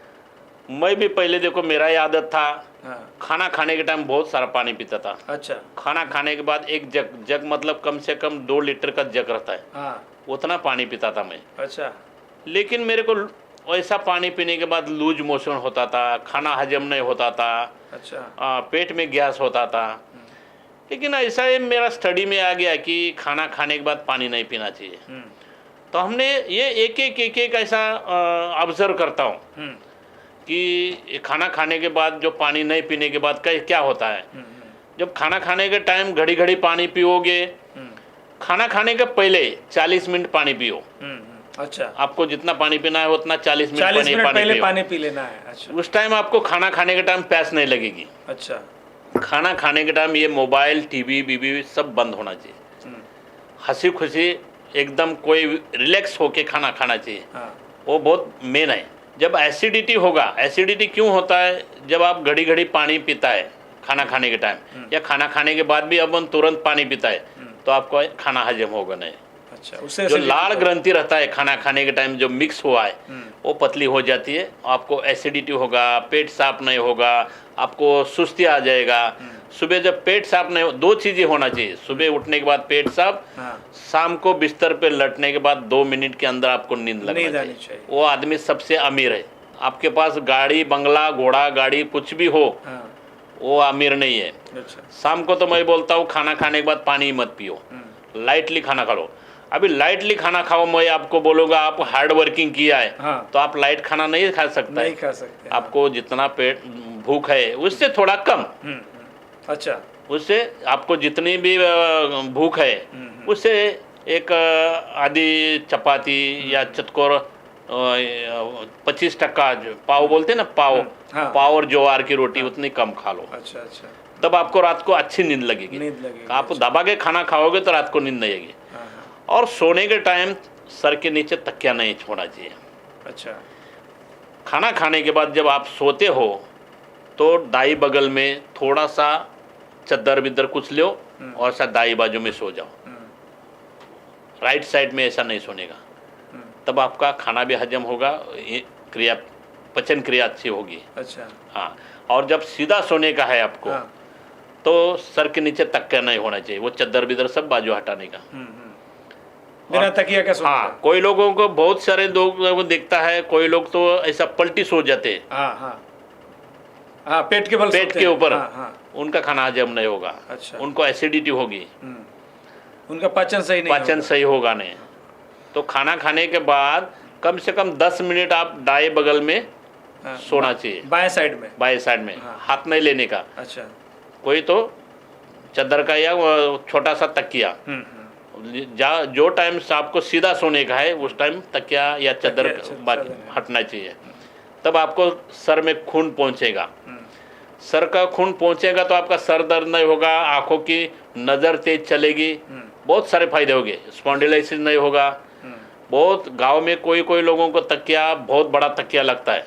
मैं भी पहले देखो मेरा ही आदत था। हाँ। खाना खाने के टाइम बहुत सारा पानी पीता था। अच्छा। खाना खाने के बाद एक जग मतलब कम से कम 2 लीटर का जग रहता है। हाँ। उतना पानी पीता था मैं। अच्छा। लेकिन मेरे को ऐसा पानी पीने के बाद लूज मोशन होता था, खाना हजम नहीं होता था। अच्छा। पेट में गैस होता था। लेकिन ऐसा ही मेरा स्टडी में आ गया कि खाना खाने के बाद पानी नहीं पीना चाहिए। तो हमने ये एक ऐसा ऑब्जर्व करता हूँ कि खाना खाने के बाद जो पानी नहीं पीने के बाद क्या होता है। जब खाना खाने के टाइम घड़ी पानी पियोगे, खाना खाने के पहले 40 मिनट पानी पियो। अच्छा। आपको जितना पानी पीना है उतना 40 मिनट पहले पानी पी लेना है। अच्छा। उस टाइम आपको खाना खाने के टाइम प्यास नहीं लगेगी। अच्छा। खाना खाने के टाइम ये मोबाइल, टीवी बीवी सब बंद होना चाहिए। हंसी खुशी एकदम कोई रिलैक्स होके खाना खाना चाहिए। हाँ। वो बहुत मेन है। जब एसिडिटी होगा, एसिडिटी क्यों होता है? जब आप घड़ी पानी पीता है खाना खाने के टाइम, या खाना खाने के बाद भी अपन तुरंत पानी पीता है, तो आपको खाना हजम होगा नहीं। अच्छा, उससे जो लाल ग्रंथि रहता है खाना खाने के टाइम जो मिक्स हुआ है वो पतली हो जाती है, आपको एसिडिटी होगा, पेट साफ नहीं होगा, आपको सुस्ती आ जाएगा। सुबह जब पेट साफ नहीं, दो चीज़ें होना चाहिए, सुबह उठने के बाद पेट साफ, शाम को बिस्तर पे लटने के बाद 2 मिनट के अंदर आपको नींद लगना चाहिए। वो आदमी सबसे अमीर है। आपके पास गाड़ी बंगला घोड़ा गाड़ी कुछ भी हो, वो अमीर नहीं है। शाम को तो मैं बोलता हूँ खाना खाने के बाद पानी मत पियो, लाइटली खाना खा लो। अभी लाइटली खाना खाओ, मैं आपको बोलूँगा आप हार्ड वर्किंग किया है तो आप लाइट खाना नहीं खा सकते, नहीं खा सकते। आपको जितना पेट भूख है उससे थोड़ा कम, अच्छा, उससे आपको जितनी भी भूख है उससे एक आधी चपाती या चतकोर 25% पाव बोलते ना, पाव और ज्वार की रोटी उतनी कम खा लो। अच्छा अच्छा, तब आपको रात को अच्छी नींद लगेगी। आप दबा के खाना खाओगे तो रात को नींद नहीं आएगी। और सोने के टाइम सर के नीचे तकिया नहीं छोड़ना चाहिए। अच्छा, खाना खाने के बाद जब आप सोते हो तो दाई बगल में थोड़ा सा चद्दर बिद्दर कुछ लो और ऐसा दाई बाजू में सो जाओ, राइट साइड में ऐसा नहीं सोने का। तब आपका खाना भी हजम होगा, पचन क्रिया अच्छी होगी। अच्छा, हाँ, और जब सीधा सोने का है आपको तो सर के नीचे तकिया नहीं होना चाहिए, वो चद्दर बिद्दर सब बाजू हटाने का। बिना तकिया का सोना। हाँ, कोई लोगों को, बहुत सारे लोगों को देखता है, कोई लोग तो ऐसा पलटी सो जाते हैं। हाँ, पेट के बल, पेट के ऊपर। उनका खाना हजम नहीं होगा। अच्छा, उनको एसिडिटी होगी, उनका पाचन सही होगा नहीं। तो खाना खाने के बाद कम से कम 10 मिनट आप दाएं बगल में सोना चाहिए, बाएं साइड में। हाथ नहीं लेने का। अच्छा, कोई तो चद्दर का या छोटा सा तकिया, जो टाइम आपको सीधा सोने का है उस टाइम तकिया या चद्दर हटना चाहिए। तब आपको सर में खून पहुंचेगा। सर का खून पहुंचेगा तो आपका सर दर्द नहीं होगा, आंखों की नज़र तेज चलेगी, बहुत सारे फायदे होंगे। स्पॉन्डिलाइसिस नहीं होगा। बहुत गांव में कोई लोगों को तकिया, बहुत बड़ा तकिया लगता है,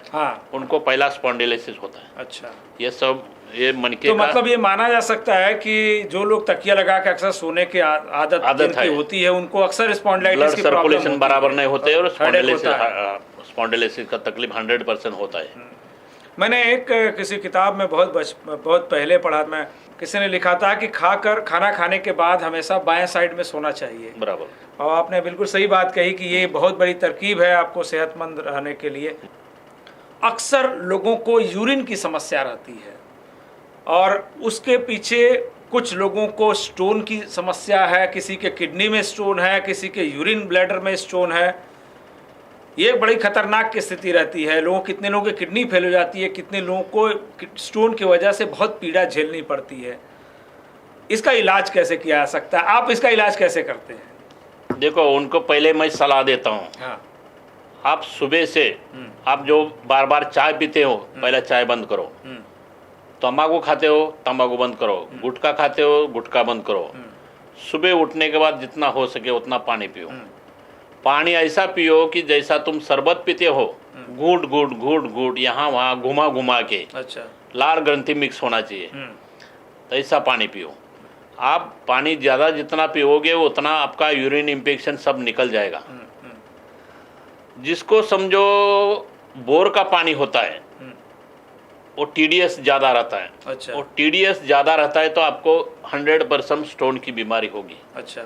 उनको पहला स्पॉन्डिलाइसिस होता है। अच्छा, ये सब ये मन के तो मतलब ये माना जा सकता है कि जो लोग तकिया लगा के अक्सर सोने की आदत होती है उनको अक्सर स्पॉन्डिलाइटिस की प्रॉब्लम सर्कुलेशन बराबर नहीं होते और स्पॉन्डिलाइटिस का तकलीफ 100% होता है। मैंने एक किसी किताब में बहुत पहले पढ़ा, मैं किसी ने लिखा था कि खाना खाने के बाद हमेशा बाएं साइड में सोना चाहिए। बराबर। और आपने बिल्कुल सही बात कही कि ये बहुत बड़ी तरकीब है आपको सेहतमंद रहने के लिए। अक्सर लोगों को यूरिन की समस्या रहती है और उसके पीछे कुछ लोगों को स्टोन की समस्या है, किसी के किडनी में स्टोन है, किसी के यूरिन ब्लैडर में स्टोन है। ये बड़ी खतरनाक की स्थिति रहती है। कितने लोगों की किडनी फेल हो जाती है, कितने लोगों को स्टोन की वजह से बहुत पीड़ा झेलनी पड़ती है। इसका इलाज कैसे किया जा सकता है? आप इसका इलाज कैसे करते हैं? देखो, उनको पहले मैं सलाह देता हूँ। हाँ। आप सुबह से आप जो बार बार चाय पीते हो, पहले चाय बंद करो। तंबाकू खाते हो, तंबाकू बंद करो। गुटखा खाते हो, गुटखा बंद करो। सुबह उठने के बाद जितना हो सके उतना पानी पियो। पानी ऐसा पियो कि जैसा तुम शरबत पीते हो, घूट घूट घूट घूट यहाँ वहाँ घुमा घुमा के। अच्छा, लाल ग्रंथि मिक्स होना चाहिए, तो ऐसा पानी पियो। आप पानी ज़्यादा जितना पियोगे उतना आपका यूरिन इन्फेक्शन सब निकल जाएगा। जिसको समझो बोर का पानी होता है वो TDS ज़्यादा रहता है। अच्छा, वो TDS ज़्यादा रहता है तो आपको 100% स्टोन की बीमारी होगी। अच्छा,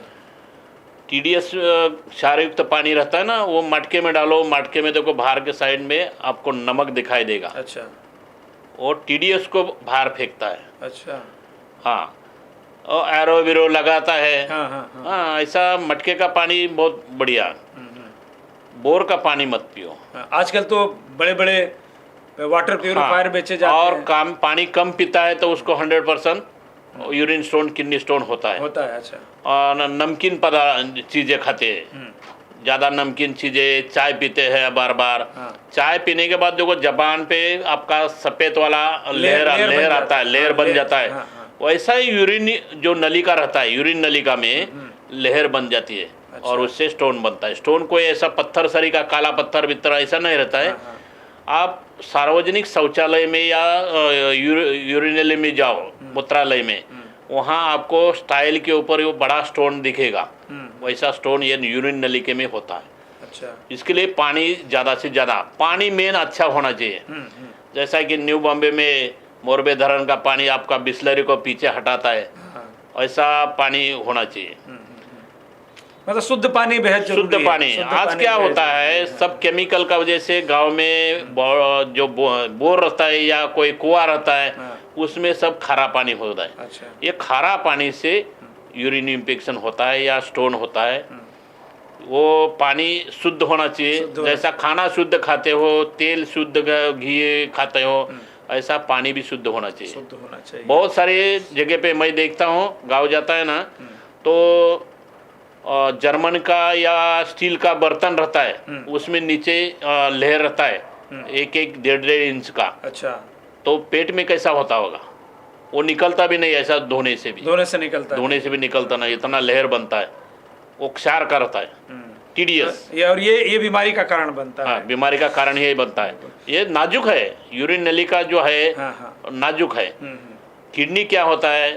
TDS क्षारयुक्त पानी रहता है ना, वो मटके में डालो। मटके में देखो बाहर के साइड में आपको नमक दिखाई देगा। अच्छा, वो TDS को बाहर फेंकता है। अच्छा, हाँ, और एरो वेरो लगाता है। हाँ, ऐसा मटके का पानी बहुत बढ़िया। बोर का पानी मत पियो। आजकल तो बड़े बड़े वाटर प्यूरिफायर बेचे जाते हैं। और पानी कम पीता है तो उसको 100% यूरिन स्टोन, किडनी स्टोन होता है। अच्छा, और नमकीन चीज़ें खाते हैं, ज़्यादा नमकीन चीज़ें, चाय पीते हैं बार बार। चाय पीने के बाद देखो जबान पे आपका सफ़ेद वाला लेयर आता है, लेयर बन जाता है। वैसा ही यूरिन जो नलिका रहता है, यूरिन नलिका में लेयर बन जाती है। अच्छा, और उससे स्टोन बनता है। स्टोन कोई ऐसा पत्थर सरी का काला पत्थर बित्तर ऐसा नहीं रहता है। आप सार्वजनिक शौचालय में या यूरिनल में जाओ, मूत्रालय में, वहाँ आपको स्टाइल के ऊपर वो बड़ा स्टोन दिखेगा, वैसा स्टोन ये यूरिन नलिके में होता है। अच्छा। इसके लिए पानी ज़्यादा से ज़्यादा, पानी मेन अच्छा होना चाहिए। जैसा कि न्यू बॉम्बे में मोरबे धरण का पानी आपका बिस्लरी को पीछे हटाता है, ऐसा पानी होना चाहिए। मतलब शुद्ध पानी बेहद जरूरी शुद्ध है। पानी। शुद्ध आज पानी क्या बेहद होता जरूरी है, सब केमिकल का वजह से गांव में जो बोर रहता है या कोई कुआं रहता है, उसमें सब खारा पानी होता है। अच्छा। ये खारा पानी से यूरिन इन्फेक्शन होता है या स्टोन होता है। वो पानी शुद्ध होना चाहिए। जैसा खाना शुद्ध खाते हो, तेल शुद्ध घी खाते हो, ऐसा पानी भी शुद्ध होना चाहिए। शुद्ध होना चाहिए। बहुत सारे जगह पे मैं देखता हूँ, गांव जाता है ना, तो जर्मन का या स्टील का बर्तन रहता है, उसमें नीचे लेयर रहता है 1-1, 1.5 इंच का। अच्छा। तो पेट में कैसा होता होगा, वो निकलता भी नहीं ऐसा धोने से भी, धोने से निकलता है। धोने से भी निकलता नहीं, इतना लेयर बनता है, वो क्षार का रहता है, टीडियस। और ये बीमारी का कारण बनता है। हाँ, बीमारी का कारण यही बनता है। ये नाजुक है, यूरिन नलिका जो है नाजुक है। किडनी क्या होता है,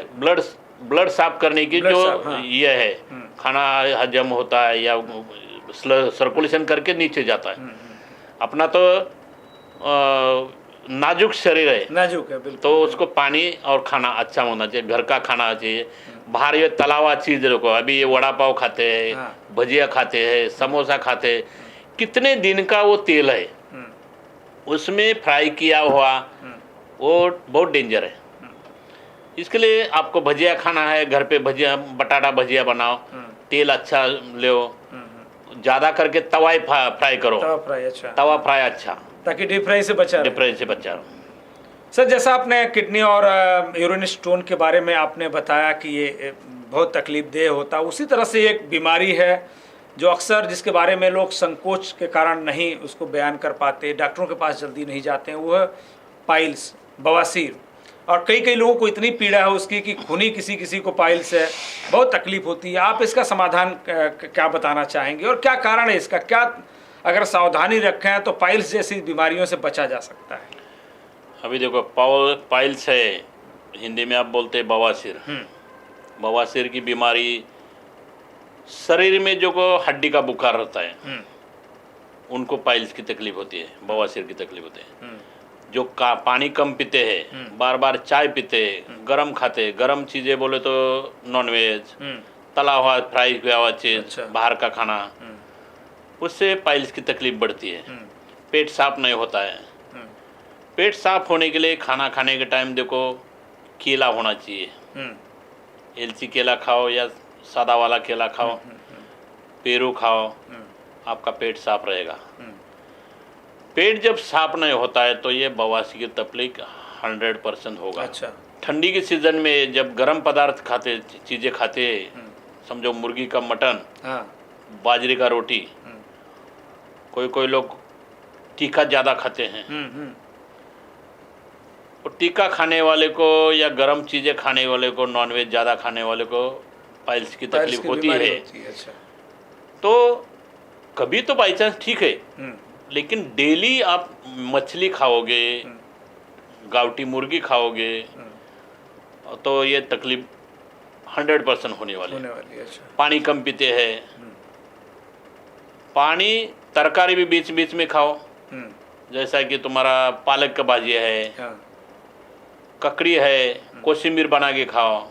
ब्लड साफ करने की जो ये है, खाना हजम होता है या सर्कुलेशन करके नीचे जाता है। अपना तो नाजुक शरीर है, नाजुक है बिल्कुल। तो उसको पानी और खाना अच्छा होना चाहिए, घर का खाना चाहिए। बाहर ये तला हुआ चीज़ देखो, अभी ये वड़ा पाव खाते हैं, भजिया खाते हैं, समोसा खाते हैं, कितने दिन का वो तेल है, उसमें फ्राई किया हुआ, वो बहुत डेंजर है। इसके लिए आपको भजिया खाना है, घर पे भजिया, बटाटा भजिया बनाओ, तेल अच्छा ले, ज़्यादा करके तवा फ्राई करो, तवा फ्राई। अच्छा, तवा फ्राई अच्छा, ताकि डीप फ्राई से बचा। डीप फ्राई से बचा। सर, जैसा आपने किडनी और यूरिन स्टोन के बारे में आपने बताया कि ये बहुत तकलीफदेह होता है, उसी तरह से एक बीमारी है जो अक्सर, जिसके बारे में लोग संकोच के कारण नहीं उसको बयान कर पाते, डॉक्टरों के पास जल्दी नहीं जाते हैं, वो है पाइल्स, बवासीर। और कई लोगों को इतनी पीड़ा है उसकी कि खूनी किसी को पाइल्स है, बहुत तकलीफ होती है। आप इसका समाधान क्या बताना चाहेंगे और क्या कारण है इसका? क्या अगर सावधानी रखें तो पाइल्स जैसी बीमारियों से बचा जा सकता है? अभी देखो, पाइल्स है, हिंदी में आप बोलते हैं बवासीर। बवासीर की बीमारी, शरीर में जो को हड्डी का बुखार रहता है, उनको पाइल्स की तकलीफ होती है, बवासीर की तकलीफ होती है। जो पानी कम पीते हैं, बार बार चाय पीते, गरम खाते, गरम चीज़ें बोले तो नॉनवेज, तला हुआ फ्राई किया हुआ चीज़, बाहर का खाना, उससे पाइल्स की तकलीफ बढ़ती है। पेट साफ नहीं होता है। पेट साफ होने के लिए खाना खाने के टाइम देखो, केला होना चाहिए, एलची केला खाओ या सादा वाला केला खाओ, पेरू खाओ, आपका पेट साफ रहेगा। पेट जब साफ नहीं होता है तो ये बवासीर की तकलीफ 100% होगा। अच्छा। ठंडी के सीजन में जब गर्म पदार्थ खाते, चीज़ें खाते, समझो मुर्गी का मटन, बाजरे का रोटी, कोई लोग तीखा ज़्यादा खाते हैं, और तीखा खाने वाले को या गर्म चीज़ें खाने वाले को, नॉनवेज ज़्यादा खाने वाले को पाइल्स की तकलीफ होती है। अच्छा। तो कभी तो बाई चांस ठीक है, लेकिन डेली आप मछली खाओगे, गावटी मुर्गी खाओगे, तो ये तकलीफ 100% होने वाली है। अच्छा। पानी कम पीते हैं, पानी, तरकारी भी बीच बीच में खाओ, जैसा कि तुम्हारा पालक का भाजी है, ककड़ी है, कोशिम्बीर बना के खाओ।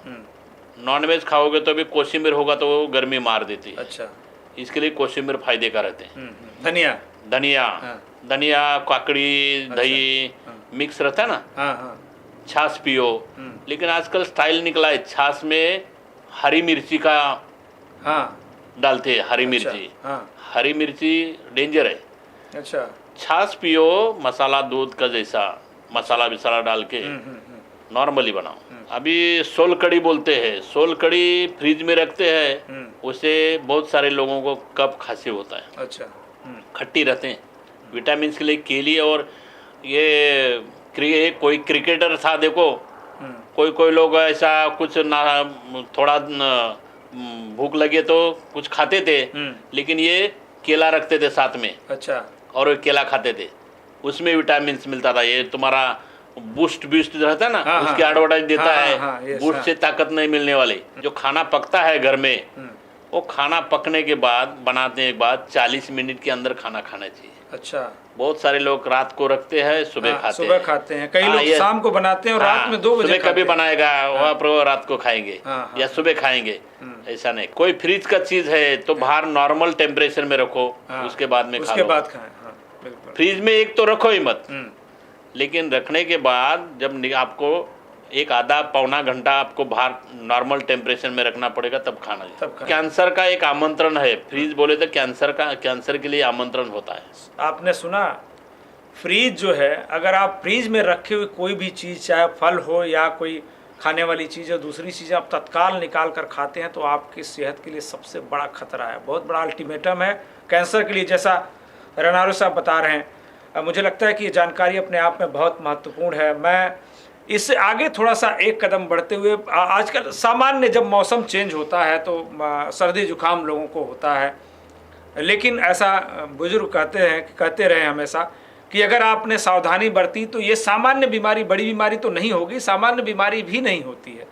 नॉनवेज खाओगे तो भी कोशिम्बीर होगा तो वो गर्मी मार देती है। अच्छा। इसके लिए कोशिम्बीर फायदे का रहते हैं। धनिया, धनिया, काकड़ी, दही मिक्स रहता है ना। छाछ पियो, लेकिन आजकल स्टाइल निकला है, छाछ में हरी मिर्ची का डालते हैं, हरी मिर्ची। हरी मिर्ची डेंजर है। अच्छा। छाछ पियो, मसाला दूध का जैसा मसाला विसाला डाल के नॉर्मली बनाओ। अभी सोल कड़ी बोलते हैं, सोल कड़ी फ्रिज में रखते हैं, उससे बहुत सारे लोगों को कफ खांसी होता है। अच्छा। खट्टी रहते हैं, विटामिन के लिए केली। और ये कोई क्रिकेटर था देखो, कोई लोग ऐसा कुछ ना, थोड़ा भूख लगे तो कुछ खाते थे, लेकिन ये केला रखते थे साथ में। अच्छा। और केला खाते थे, उसमें विटामिन मिलता था। ये तुम्हारा बूस्ट बूस्ट रहता है ना, हाँ, उसकी हाँ, एडवर्टाइज देता हाँ, है, हाँ, yes, बूस्ट हाँ। से ताकत नहीं मिलने वाली। जो खाना पकता है घर में, वो खाना पकने के बाद, बनाने के बाद 40 मिनट के अंदर खाना खाना चाहिए। अच्छा, बहुत सारे लोग रात को रखते हैं, सुबह हाँ, खाते सुबह हैं। खाते हैं, कई हाँ, लोग ये- शाम को बनाते हैं और रात में 2 बजे सुबह खाते कभी हैं। बनाएगा वहाँ पर वो रात को खाएंगे, हाँ, हाँ, या सुबह खाएंगे, ऐसा नहीं। कोई फ्रिज का चीज है तो बाहर नॉर्मल टेम्परेचर में रखो, हाँ, उसके बाद में खा उसके लो। बाद खाएं, हाँ, बिल्कुल। फ्रिज में एक तो रखो ही मत, हम्म, लेकिन रखने के बाद जब आपको एक आधा पौना घंटा आपको बाहर नॉर्मल टेम्परेचर में रखना पड़ेगा, तब खाना तब खाना। कैंसर का एक आमंत्रण है। फ्रीज बोले तो कैंसर के लिए आमंत्रण होता है। आपने सुना, फ्रीज जो है, अगर आप फ्रीज में रखे हुए कोई भी चीज़, चाहे फल हो या कोई खाने वाली चीज़ हो, दूसरी चीज़ें आप तत्काल निकाल कर खाते हैं तो आपकी सेहत के लिए सबसे बड़ा खतरा है, बहुत बड़ा अल्टीमेटम है कैंसर के लिए, जैसा रनारो साहब बता रहे हैं। मुझे लगता है कि ये जानकारी अपने आप में बहुत महत्वपूर्ण है। मैं इससे आगे थोड़ा सा एक कदम बढ़ते हुए, आजकल सामान्य जब मौसम चेंज होता है तो सर्दी जुकाम लोगों को होता है, लेकिन ऐसा बुजुर्ग कहते रहे हमेशा कि अगर आपने सावधानी बरती तो ये सामान्य बीमारी, बड़ी बीमारी तो नहीं होगी, सामान्य बीमारी भी नहीं होती है।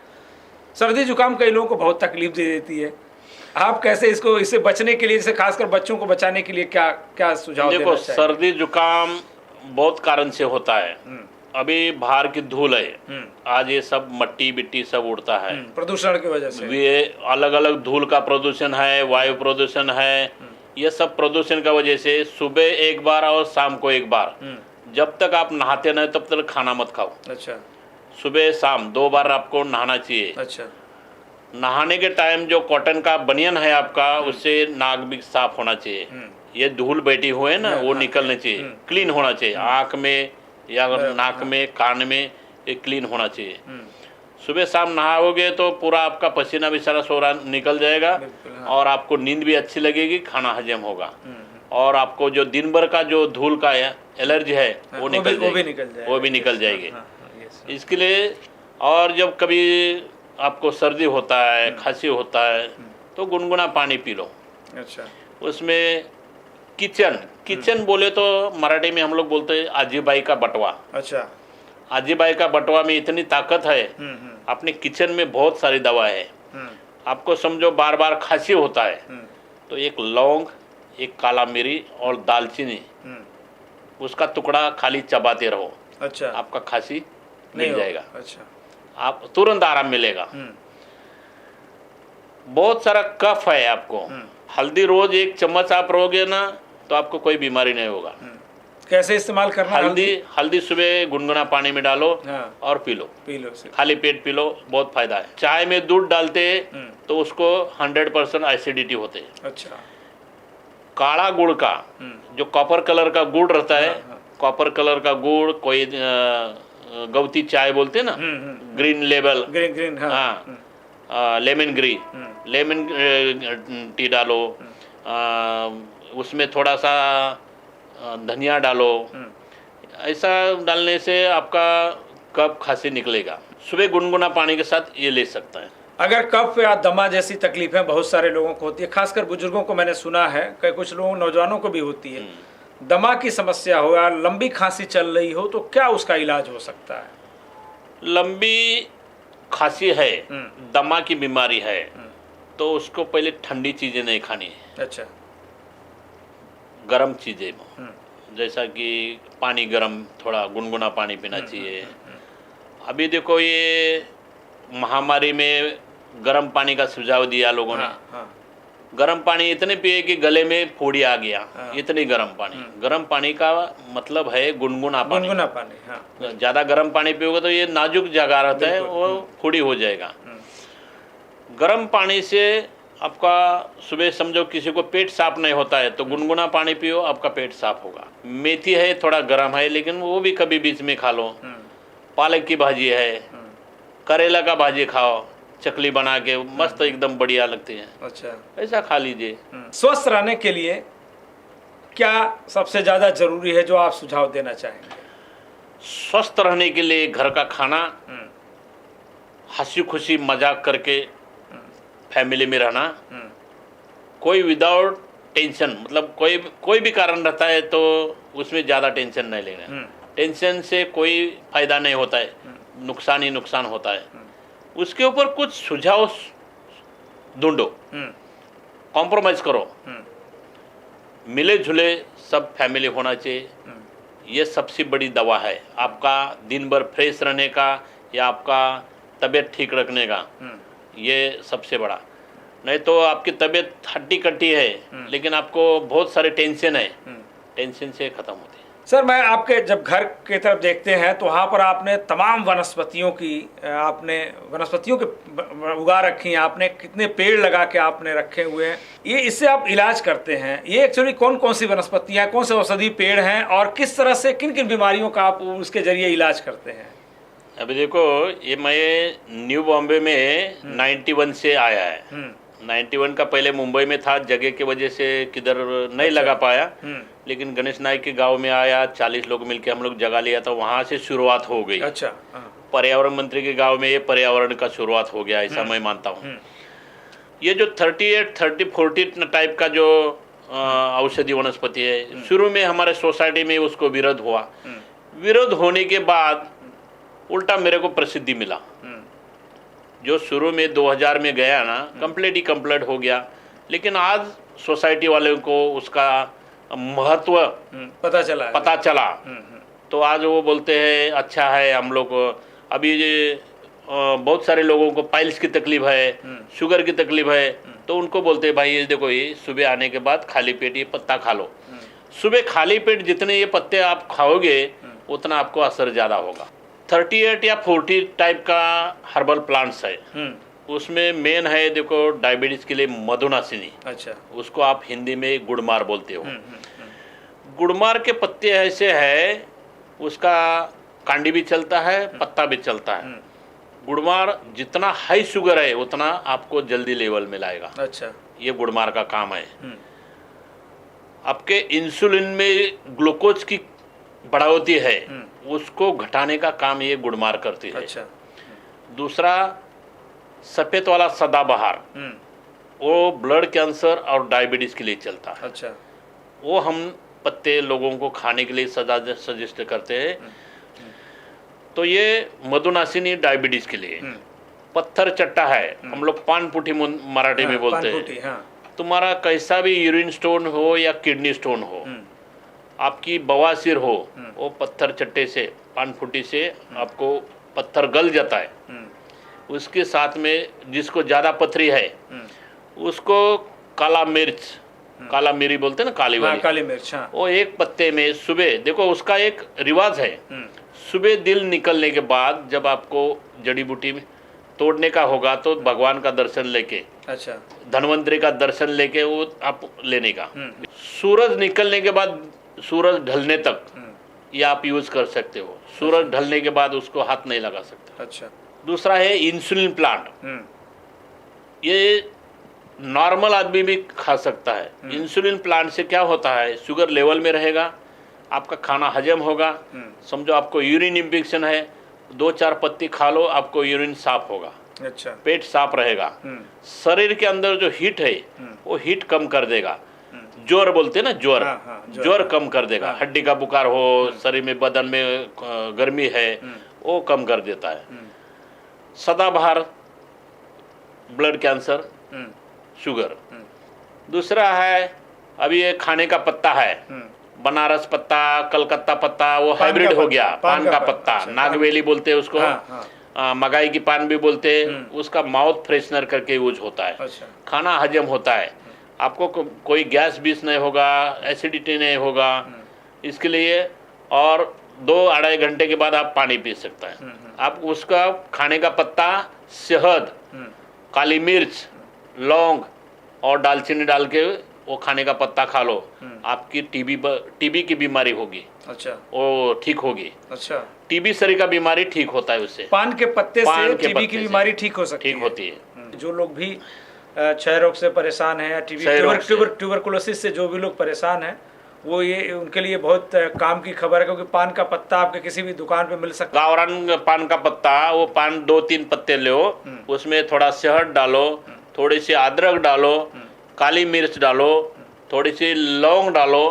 सर्दी जुकाम कई लोगों को बहुत तकलीफ दे देती है। आप कैसे इससे बचने के लिए, जैसे खासकर बच्चों को बचाने के लिए क्या क्या सुझाव देखो, देना चाहिए? सर्दी जुकाम बहुत कारण से होता है। अभी बाहर की धूल है, आज ये सब मट्टी बिट्टी सब उड़ता है, प्रदूषण की वजह से। ये अलग अलग धूल का प्रदूषण है, वायु प्रदूषण है, ये सब प्रदूषण का वजह से सुबह एक बार और शाम को एक बार, जब तक आप नहाते नहीं तब तक खाना मत खाओ। अच्छा, सुबह शाम 2 बार आपको नहाना चाहिए। अच्छा, नहाने के टाइम जो कॉटन का बनियान है आपका, उससे नाक भी साफ होना चाहिए। ये धूल बैठी हुई है ना, वो निकलनी चाहिए, क्लीन होना चाहिए। आँख में या नाक में, कान में, ये क्लीन होना चाहिए। सुबह शाम नहाओगे तो पूरा आपका पसीना भी सारा सोरा निकल जाएगा, और आपको नींद भी अच्छी लगेगी, खाना हजम होगा, और आपको जो दिन भर का जो धूल का एलर्जी है वो निकल जाएगी। इसके लिए, और जब कभी आपको सर्दी होता है, खांसी होता है, तो गुनगुना पानी पी लो। अच्छा, उसमें किचन बोले तो मराठी में हम लोग बोलते हैं आजीबाई का बटवा। अच्छा, आजीबाई का बटवा में इतनी ताकत है, अपने किचन में बहुत सारी दवा है। आपको समझो बार बार खांसी होता है तो एक लौंग, एक काला मिरी और दालचीनी, उसका टुकड़ा खाली चबाते रहो। अच्छा, आपका खांसी नहीं मिल हो- जाएगा, अच्छा, आप तुरंत आराम मिलेगा। बहुत सारा कफ है आपको, हल्दी रोज 1 चम्मच आप रहोगे ना तो आपको कोई बीमारी नहीं होगा। कैसे इस्तेमाल करना? हल्दी सुबह गुनगुना पानी में डालो, हाँ, और पी लो से। खाली पेट पी लो, बहुत फायदा है। चाय में दूध डालते तो उसको 100% एसिडिटी होते हैं। अच्छा, काला गुड़ का, जो कॉपर कलर का गुड़ रहता है, हाँ। कॉपर कलर का गुड़, कोई गवती चाय बोलते हैं ना, ग्रीन लेबल, ग्रीन, हाँ, लेमन टी डालो, उसमें थोड़ा सा धनिया डालो। ऐसा डालने से आपका कफ खांसी निकलेगा। सुबह गुनगुना पानी के साथ ये ले सकता है। अगर कफ या दमा जैसी तकलीफें बहुत सारे लोगों को होती है, खासकर बुजुर्गों को मैंने सुना है, कि कुछ लोगों, नौजवानों को भी होती है, दमा की समस्या हो या लंबी खांसी चल रही हो, तो क्या उसका इलाज हो सकता है? लंबी खांसी है, दमा की बीमारी है, तो उसको पहले ठंडी चीज़ें नहीं खानी है। अच्छा, गर्म चीज़ें, जैसा कि पानी गर्म, थोड़ा गुनगुना पानी पीना चाहिए। अभी देखो, ये महामारी में गर्म पानी का सुझाव दिया लोगों ने। गर्म पानी इतने पिए कि गले में फोड़ी आ गया, इतनी गर्म पानी। गर्म पानी का मतलब है गुनगुना पानी। हाँ। ज़्यादा गर्म पानी पियोगे तो ये नाजुक जगह रहता है, वो फोड़ी हो जाएगा। गर्म पानी से आपका, सुबह समझो किसी को पेट साफ नहीं होता है तो गुनगुना पानी पियो, आपका पेट साफ होगा। मेथी है, थोड़ा गर्म है, लेकिन वो भी कभी बीच में खा लो। पालक की भाजी है, करेला का भाजी खाओ, चकली बना के मस्त, एकदम बढ़िया लगती है। अच्छा, ऐसा खा लीजिए। स्वस्थ रहने के लिए क्या सबसे ज़्यादा जरूरी है जो आप सुझाव देना चाहेंगे? स्वस्थ रहने के लिए घर का खाना, हंसी खुशी मजाक करके फैमिली में रहना, कोई विदाउट टेंशन, मतलब कोई भी कारण रहता है तो उसमें ज़्यादा टेंशन नहीं लेना। टेंशन से कोई फायदा नहीं होता है, नुकसान ही नुकसान होता है। उसके ऊपर कुछ सुझाव ढूंढो, कॉम्प्रोमाइज करो, मिले जुले सब फैमिली होना चाहिए। ये सबसे बड़ी दवा है आपका दिन भर फ्रेश रहने का या आपका तबीयत ठीक रखने का। ये सबसे बड़ा, नहीं तो आपकी तबीयत हट्टी कट्टी है लेकिन आपको बहुत सारे टेंशन है, टेंशन से ख़त्म होती है। सर, मैं आपके जब घर की तरफ देखते हैं तो वहाँ पर आपने तमाम वनस्पतियों के उगा रखी हैं, आपने कितने पेड़ लगा के आपने रखे हुए हैं। ये इससे आप इलाज करते हैं, ये एक्चुअली कौन कौन सी वनस्पतियाँ, कौन से औषधि पेड़ हैं और किस तरह से किन किन बीमारियों का आप उसके जरिए इलाज करते हैं? अभी देखो, ये मैं न्यू बॉम्बे में 91 से आया है। 91 का पहले मुंबई में था, जगह की वजह से किधर नहीं लगा पाया, लेकिन गणेश नायक के गांव में आया, 40 लोग मिलके हम लोग जगह लिया, तो वहाँ से शुरुआत हो गई। अच्छा। पर्यावरण मंत्री के गांव में ये पर्यावरण का शुरुआत हो गया, ऐसा मैं मानता हूँ। ये जो 38, 30, 40 टाइप का जो औषधि वनस्पति है, शुरू में हमारे सोसाइटी में उसको विरोध हुआ। विरोध होने के बाद उल्टा मेरे को प्रसिद्धि मिला। जो शुरू में 2000 में गया ना, कंप्लीट हो गया, लेकिन आज सोसाइटी वालों को उसका महत्व पता चला। तो आज वो बोलते हैं अच्छा है। हम लोग अभी बहुत सारे लोगों को पाइल्स की तकलीफ है, शुगर की तकलीफ है, तो उनको बोलते हैं भाई ये देखो, ये सुबह आने के बाद खाली पेट ये पत्ता खा लो। सुबह खाली पेट जितने ये पत्ते आप खाओगे उतना आपको असर ज़्यादा होगा। 38 या 40 टाइप का हर्बल प्लांट्स है, उसमें मेन है देखो डायबिटीज के लिए मधुनासिनी। अच्छा। उसको आप हिंदी में गुड़मार बोलते हो। गुड़मार के पत्ते ऐसे है, उसका कांडी भी चलता है, पत्ता भी चलता है। गुड़मार जितना हाई शुगर है उतना आपको जल्दी लेवल में लाएगा। अच्छा। ये गुड़मार का काम है। आपके इंसुलिन में ग्लूकोज की बढ़ोतरी है, उसको घटाने का काम ये गुड़मार करती है। अच्छा। दूसरा सफ़ेद वाला सदाबहार, वो ब्लड कैंसर और डायबिटीज़ के लिए चलता है। अच्छा। वो हम पत्ते लोगों को खाने के लिए सजेस्ट करते हैं। तो ये मधुनासिनी डायबिटीज़ के लिए। पत्थर चट्टा है, हम लोग पान पुठी मराठी में बोलते हैं। तुम्हारा कैसा भी यूरिन स्टोन हो या किडनी स्टोन हो, आपकी बवासीर हो, वो पत्थर चट्टे से, पान फुटी से आपको पत्थर गल जाता है। उसके साथ में जिसको ज़्यादा पथरी है उसको काला मिर्च, काला मिरी बोलते हैं ना, काली वाली, काली मिर्च। वो एक पत्ते में सुबह, देखो उसका एक रिवाज है, सुबह दिल निकलने के बाद जब आपको जड़ी बूटी तोड़ने का होगा तो भगवान का दर्शन लेके, अच्छा, धन्वंतरी का दर्शन लेके वो आप लेने का। सूरज निकलने के बाद सूरज ढलने तक ये आप यूज कर सकते हो। सूरज ढलने के बाद उसको हाथ नहीं लगा सकते। अच्छा। दूसरा है इंसुलिन प्लांट, ये नॉर्मल आदमी भी खा सकता है। इंसुलिन प्लांट से क्या होता है, शुगर लेवल में रहेगा, आपका खाना हजम होगा। समझो आपको यूरिन इन्फेक्शन है, 2-4 पत्ती खा लो, आपको यूरिन साफ होगा। अच्छा। पेट साफ रहेगा। शरीर के अंदर जो हीट है वो हीट कम कर देगा। ज्वर बोलते हैं ना, ज्वर, ज्वर कम कर देगा। हड्डी का बुखार हो, शरीर में बदन में गर्मी है, वो कम कर देता है। सदाबहार ब्लड कैंसर, शुगर। दूसरा है अभी ये खाने का पत्ता है, बनारस पत्ता, कलकत्ता पत्ता, वो हाइब्रिड हो गया। पान का पत्ता, नागवेली बोलते हैं उसको, मगाई की पान भी बोलते हैं। उसका माउथ फ्रेशनर करके यूज होता है। खाना हजम होता है, आपको कोई गैस बीस नहीं होगा, एसिडिटी नहीं होगा इसके लिए। और 2-2.5 घंटे के बाद आप पानी पी सकते हैं। आप उसका खाने का पत्ता, शहद, काली मिर्च, लौंग और दालचीनी डाल के वो खाने का पत्ता खा लो, आपकी टीबी की बीमारी होगी, अच्छा, वो ठीक होगी। अच्छा, टीबी शरीर का बीमारी ठीक होता है उससे। पान के पत्ते से टीबी की बीमारी ठीक हो सकती है, ठीक होती है। जो लोग भी क्षय रोग से परेशान है या ट्यूबरकुलोसिस से जो भी लोग परेशान हैं, वो ये उनके लिए बहुत काम की खबर है, क्योंकि पान का पत्ता आपके किसी भी दुकान पे मिल सकता है। गावरान पान का पत्ता, वो पान 2-3 पत्ते लो, उसमें थोड़ा शहद डालो, थोड़ी सी अदरक डालो, काली मिर्च डालो, थोड़ी सी लौंग डालो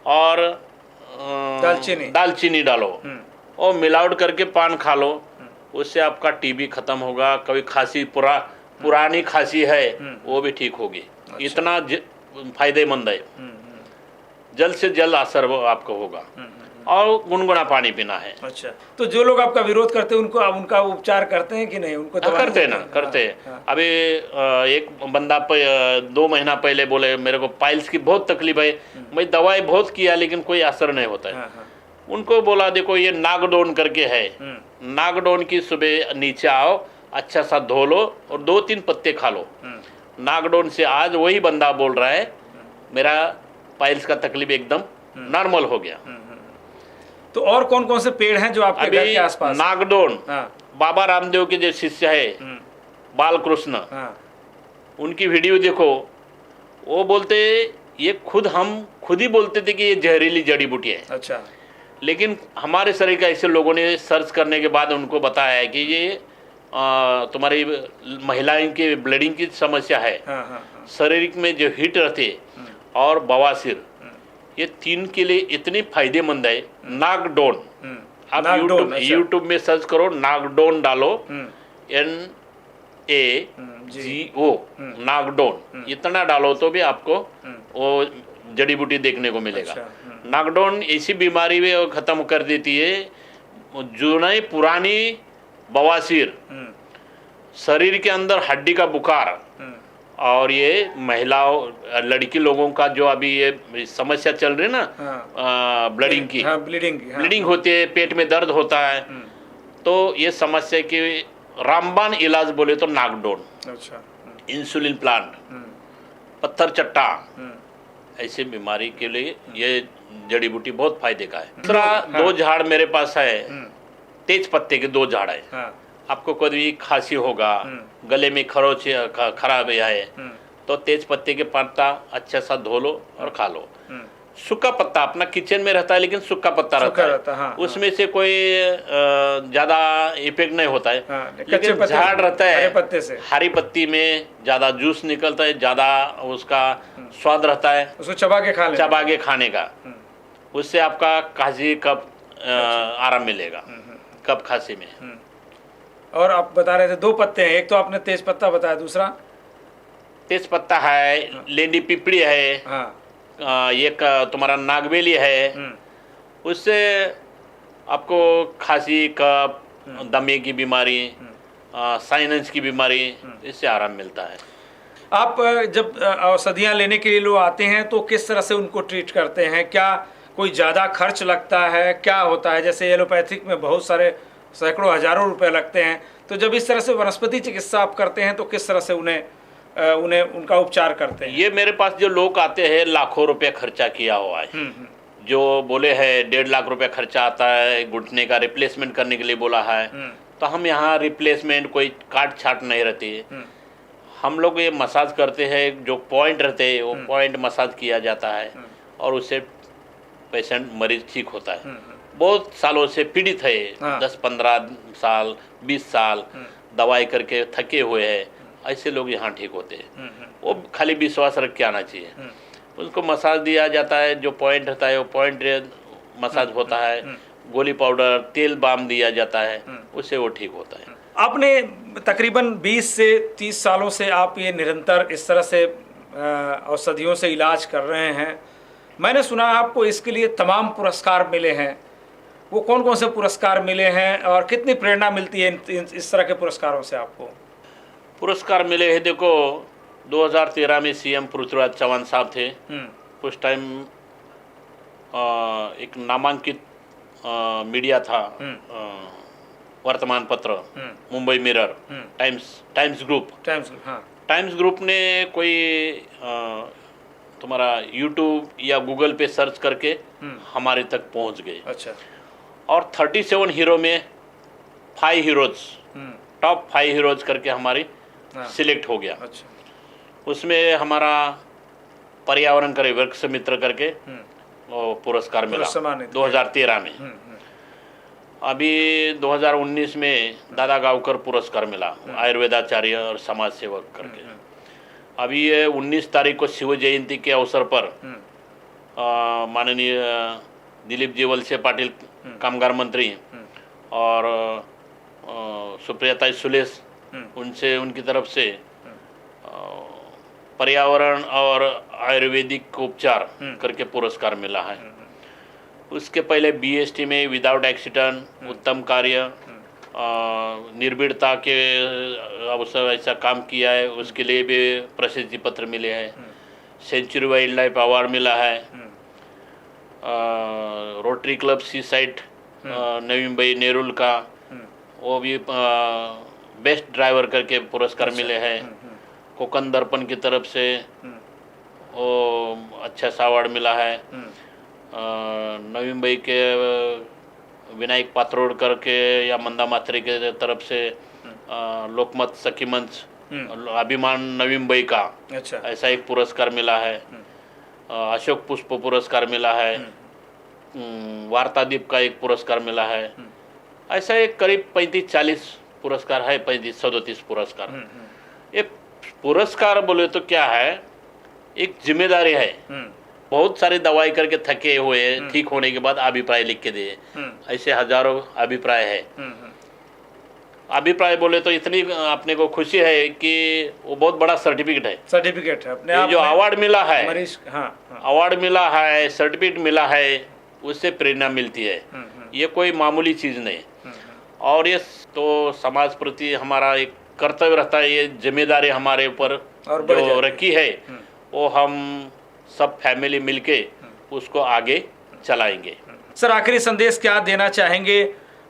और दालचीनी डालो और मिलावट करके पान खा लो, उससे आपका टीबी खत्म होगा। कभी खांसी पुरानी खांसी है वो भी ठीक होगी। इतना फायदेमंद है, जल्द से जल्द असर वो आपको होगा। और गुनगुना पानी पीना है। अच्छा, तो जो लोग आपका विरोध करते हैं उनको उनका उपचार करते हैं कि नहीं? उनको करते हैं ना, करते हैं। अभी एक बंदा 2 महीना पहले बोले मेरे को पाइल्स की बहुत तकलीफ है, मैं दवाई बहुत किया लेकिन कोई असर नहीं होता है। उनको बोला देखो ये नागडोन करके है, नागडोन की सुबह नीचे आओ, अच्छा सा धो लो और 2-3 पत्ते खा लो। नागडोन से आज वही बंदा बोल रहा है मेरा पाइल्स का तकलीफ एकदम नॉर्मल हो गया। तो और कौन कौन से पेड़ हैं जो आपके घर के आसपास? नागडोन बाबा रामदेव के जो शिष्य है बालकृष्ण, उनकी वीडियो देखो, वो बोलते ये हम खुद ही बोलते थे कि ये जहरीली जड़ी बूटी है। अच्छा, लेकिन हमारे शरीर का ऐसे लोगों ने सर्च करने के बाद उनको बताया है कि ये तुम्हारी महिलाओं की ब्लीडिंग की समस्या है, शरीर में जो हीट रहती है और बवासीर, ये 3 के लिए इतनी फायदेमंद है। नागडोन, आप यूट्यूब में सर्च करो, नागडोन डालो, NAGO, नागडोन इतना डालो तो भी आपको वो जड़ी बूटी देखने को मिलेगा। नागडोन ऐसी बीमारी भी खत्म कर देती है, जो नहीं पुरानी बवासीर, शरीर के अंदर हड्डी का बुखार, और ये महिलाओं लड़की लोगों का जो अभी ये समस्या चल रही है ना, ब्लीडिंग की, ब्लीडिंग होती है, पेट में दर्द होता है, तो ये समस्या की रामबाण इलाज बोले तो नागडोन। अच्छा, इंसुलिन प्लांट, पत्थर चट्टा, ऐसी बीमारी के लिए ये जड़ी बूटी बहुत फायदे का है। दूसरा 2 झाड़ मेरे पास है, तेज पत्ते के 2 झाड़ है। आपको कभी खांसी होगा, गले में खरोच खराब है, तो तेज पत्ते के पत्ता अच्छा सा धो लो और खा लो। सूखा पत्ता अपना किचन में रहता है लेकिन सूखा पत्ता रहता है, उसमें से कोई ज्यादा इफेक्ट नहीं होता है। लेकिन झाड़ रहता है, हरी पत्ती में ज्यादा जूस निकलता है, ज्यादा उसका स्वाद रहता है, उसको चबा के खाने का। उससे आपका खांसी कब आराम मिलेगा, कब खांसी में। और आप बता रहे थे 2 पत्ते हैं, एक तो आपने तेज पत्ता बताया, दूसरा तेज पत्ता है, लेडी पिपड़ी है, एक तुम्हारा नागबेली है। उससे आपको खांसी, कफ, दमे की बीमारी, साइनस की बीमारी, इससे आराम मिलता है। आप जब औषधियाँ लेने के लिए लोग आते हैं तो किस तरह से उनको ट्रीट करते हैं? क्या कोई ज़्यादा खर्च लगता है, क्या होता है? जैसे एलोपैथिक में बहुत सारे सैकड़ों हजारों रुपए लगते हैं, तो जब इस तरह से वनस्पति चिकित्सा आप करते हैं तो किस तरह से उन्हें उनका उपचार करते हैं? ये मेरे पास जो लोग आते हैं लाखों रुपए खर्चा किया हुआ है, जो बोले है 1.5 लाख रुपए खर्चा आता है घुटने का रिप्लेसमेंट करने के लिए बोला है, तो हम यहाँ रिप्लेसमेंट कोई काट छाट नहीं रहती है। हम लोग ये मसाज करते हैं, जो पॉइंट रहते हैं वो पॉइंट मसाज किया जाता है और उससे पेशेंट मरीज ठीक होता है। बहुत सालों से पीड़ित है, 10-15 साल 20 साल दवाई करके थके हुए हैं, ऐसे लोग यहाँ ठीक होते हैं। वो खाली विश्वास रख के आना चाहिए। उसको मसाज दिया जाता है, जो पॉइंट रहता है वो पॉइंट मसाज होता है, गोली पाउडर, तेल बाम दिया जाता है, उससे वो ठीक होता है। आपने तकरीबन 20 से 30 सालों से आप ये निरंतर इस तरह से औषधियों से इलाज कर रहे हैं। मैंने सुना आपको इसके लिए तमाम पुरस्कार मिले हैं, वो कौन कौन से पुरस्कार मिले हैं और कितनी प्रेरणा मिलती है इस तरह के पुरस्कारों से आपको? पुरस्कार मिले हैं, देखो 2013 में सीएम पृथ्वीराज चौहान साहब थे, उस टाइम एक नामांकित मीडिया था, वर्तमान पत्र मुंबई मिरर, टाइम्स ग्रुप ने कोई तुम्हारा यूट्यूब या गूगल पे सर्च करके हमारे तक पहुंच गए। अच्छा। और 37 हीरो में 5 हीरोज, टॉप 5 हीरोज करके हमारी सिलेक्ट हो गया। अच्छा। उसमें हमारा पर्यावरण करे वृक्ष मित्र करके पुरस्कार मिला 2013 में। अभी 2019 में दादा गावकर पुरस्कार मिला, आयुर्वेदाचार्य और समाज सेवक करके। अभी ये 19 तारीख को शिव जयंती के अवसर पर माननीय दिलीपजी वलसे पाटील कामगार मंत्री और सुप्रियाताई सुलेस, उनसे उनकी तरफ से पर्यावरण और आयुर्वेदिक उपचार करके पुरस्कार मिला है। उसके पहले बीएसटी में विदाउट एक्सीडेंट उत्तम कार्य, निर्भीड़ता के अवसर ऐसा काम किया है, उसके लिए भी प्रसिद्धि पत्र मिले हैं। सेंचुरी वाइल्ड लाइफ अवार्ड मिला है। रोटरी क्लब सी साइट नवी मुंबई नेरुल का, वो भी बेस्ट ड्राइवर करके पुरस्कार मिले हैं। कोकण दर्पण की तरफ से वो अच्छा सा अवार्ड मिला है। नवी मुंबई के विनायक पात्रोडकर के या मंदा मात्रे के तरफ से लोकमत सखी मंच अभिमान नवी मुंबई का, अच्छा, ऐसा एक पुरस्कार मिला है। अशोक पुष्प पुरस्कार मिला है। वार्तादीप का एक पुरस्कार मिला है। ऐसा एक करीब 35-40 पुरस्कार है, 35-37 पुरस्कार। ये पुरस्कार बोले तो क्या है, एक जिम्मेदारी है। बहुत सारी दवाई करके थके हुए ठीक होने के बाद अभिप्राय लिख के दिए, ऐसे हजारों अभिप्राय है। अभिप्राय बोले तो इतनी अपने को खुशी है कि वो बहुत बड़ा सर्टिफिकेट है अपने आप जो अवार्ड मिला है। अवार्ड मिला है, सर्टिफिकेट मिला है, उससे प्रेरणा मिलती है। ये कोई मामूली चीज़ नहीं। और ये तो समाज प्रति हमारा एक कर्तव्य रहता है, ये जिम्मेदारी हमारे ऊपर जो रखी है, वो हम सब फैमिली मिलके उसको आगे चलाएंगे। सर, आखिरी संदेश क्या देना चाहेंगे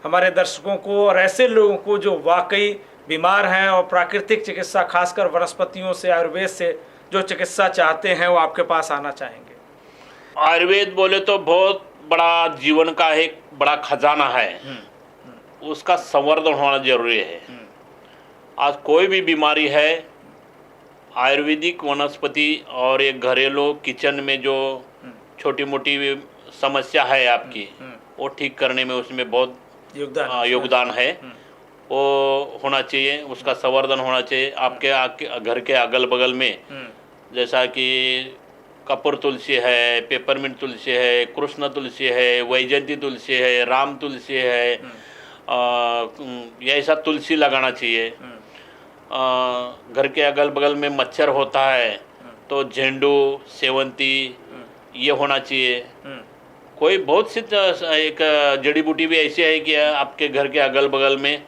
हमारे दर्शकों को और ऐसे लोगों को जो वाकई बीमार हैं और प्राकृतिक चिकित्सा, खासकर वनस्पतियों से, आयुर्वेद से जो चिकित्सा चाहते हैं, वो आपके पास आना चाहेंगे? आयुर्वेद बोले तो बहुत बड़ा जीवन का एक बड़ा खजाना है, उसका संवर्धन होना जरूरी है। आज कोई भी बीमारी है, आयुर्वेदिक वनस्पति और एक घरेलू किचन में जो छोटी मोटी समस्या है आपकी, वो ठीक करने में उसमें बहुत योगदान है। वो होना चाहिए, उसका संवर्धन होना चाहिए। आपके घर के अगल बगल में जैसा कि कपूर तुलसी है, पेपरमिंट तुलसी है, कृष्ण तुलसी है, वैजयंती तुलसी है, राम तुलसी है, ऐसा तुलसी लगाना चाहिए। घर के अगल बगल में मच्छर होता है तो झेंडू, सेवंती ये होना चाहिए। कोई बहुत सी एक जड़ी बूटी भी ऐसी है कि आपके घर के अगल बगल में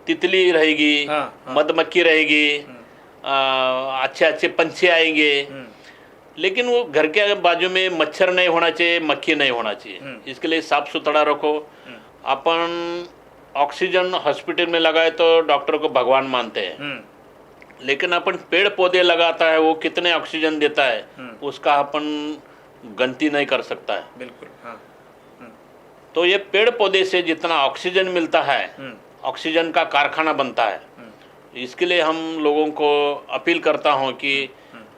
तितली रहेगी, मधुमक्खी रहेगी, अच्छे अच्छे पंछी आएंगे, लेकिन वो घर के बाजू में मच्छर नहीं होना चाहिए, मक्खी नहीं होना चाहिए। इसके लिए साफ सुथरा रखो। अपन ऑक्सीजन हॉस्पिटल में लगाए तो डॉक्टर को भगवान मानते हैं, लेकिन अपन पेड़ पौधे लगाता है, वो कितने ऑक्सीजन देता है उसका अपन गिनती नहीं कर सकता है। बिल्कुल, हाँ। तो ये पेड़ पौधे से जितना ऑक्सीजन मिलता है, ऑक्सीजन का कारखाना बनता है। इसके लिए हम लोगों को अपील करता हूँ कि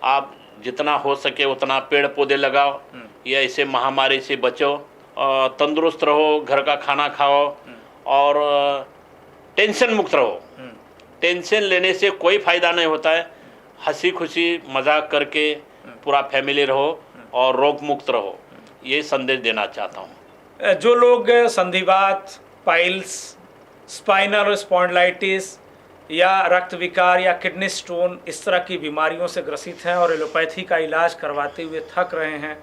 आप जितना हो सके उतना पेड़ पौधे लगाओ, या ऐसे महामारी से बचो, तंदुरुस्त रहो, घर का खाना खाओ और टेंशन मुक्त रहो। टेंशन लेने से कोई फायदा नहीं होता है। हंसी खुशी मजाक करके पूरा फैमिली रहो और रोग मुक्त रहो, ये संदेश देना चाहता हूँ। जो लोग संधिवात, पाइल्स, स्पाइनल स्पॉन्डिलाइटिस या रक्त विकार या किडनी स्टोन इस तरह की बीमारियों से ग्रसित हैं और एलोपैथी का इलाज करवाते हुए थक रहे हैं,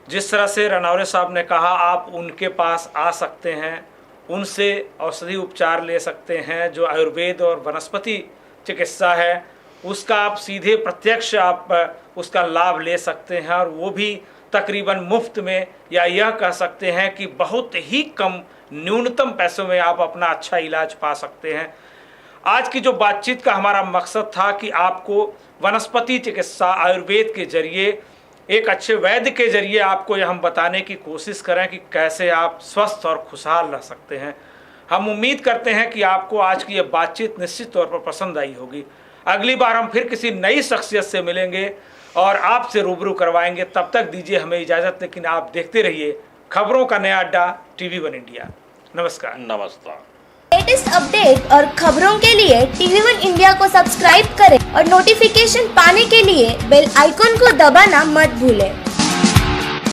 जिस तरह से रनौरे साहब ने कहा, आप उनके पास आ सकते हैं, उनसे औषधि उपचार ले सकते हैं। जो आयुर्वेद और वनस्पति चिकित्सा है उसका आप सीधे प्रत्यक्ष आप उसका लाभ ले सकते हैं, और वो भी तकरीबन मुफ्त में, या यह कह सकते हैं कि बहुत ही कम न्यूनतम पैसों में आप अपना अच्छा इलाज पा सकते हैं। आज की जो बातचीत का हमारा मकसद था कि आपको वनस्पति चिकित्सा आयुर्वेद के जरिए, एक अच्छे वैद्य के जरिए आपको यह हम बताने की कोशिश करें कि कैसे आप स्वस्थ और खुशहाल रह सकते हैं। हम उम्मीद करते हैं कि आपको आज की यह बातचीत निश्चित तौर पर पसंद आई होगी। अगली बार हम फिर किसी नई शख्सियत से मिलेंगे और आपसे रूबरू करवाएंगे। तब तक दीजिए हमें इजाज़त, लेकिन आप देखते रहिए खबरों का नया अड्डा TV1 इंडिया। नमस्कार। नमस्कार। लेटेस्ट अपडेट और खबरों के लिए TV1 इंडिया को सब्सक्राइब करें और नोटिफिकेशन पाने के लिए बेल आइकॉन को दबाना मत भूलें।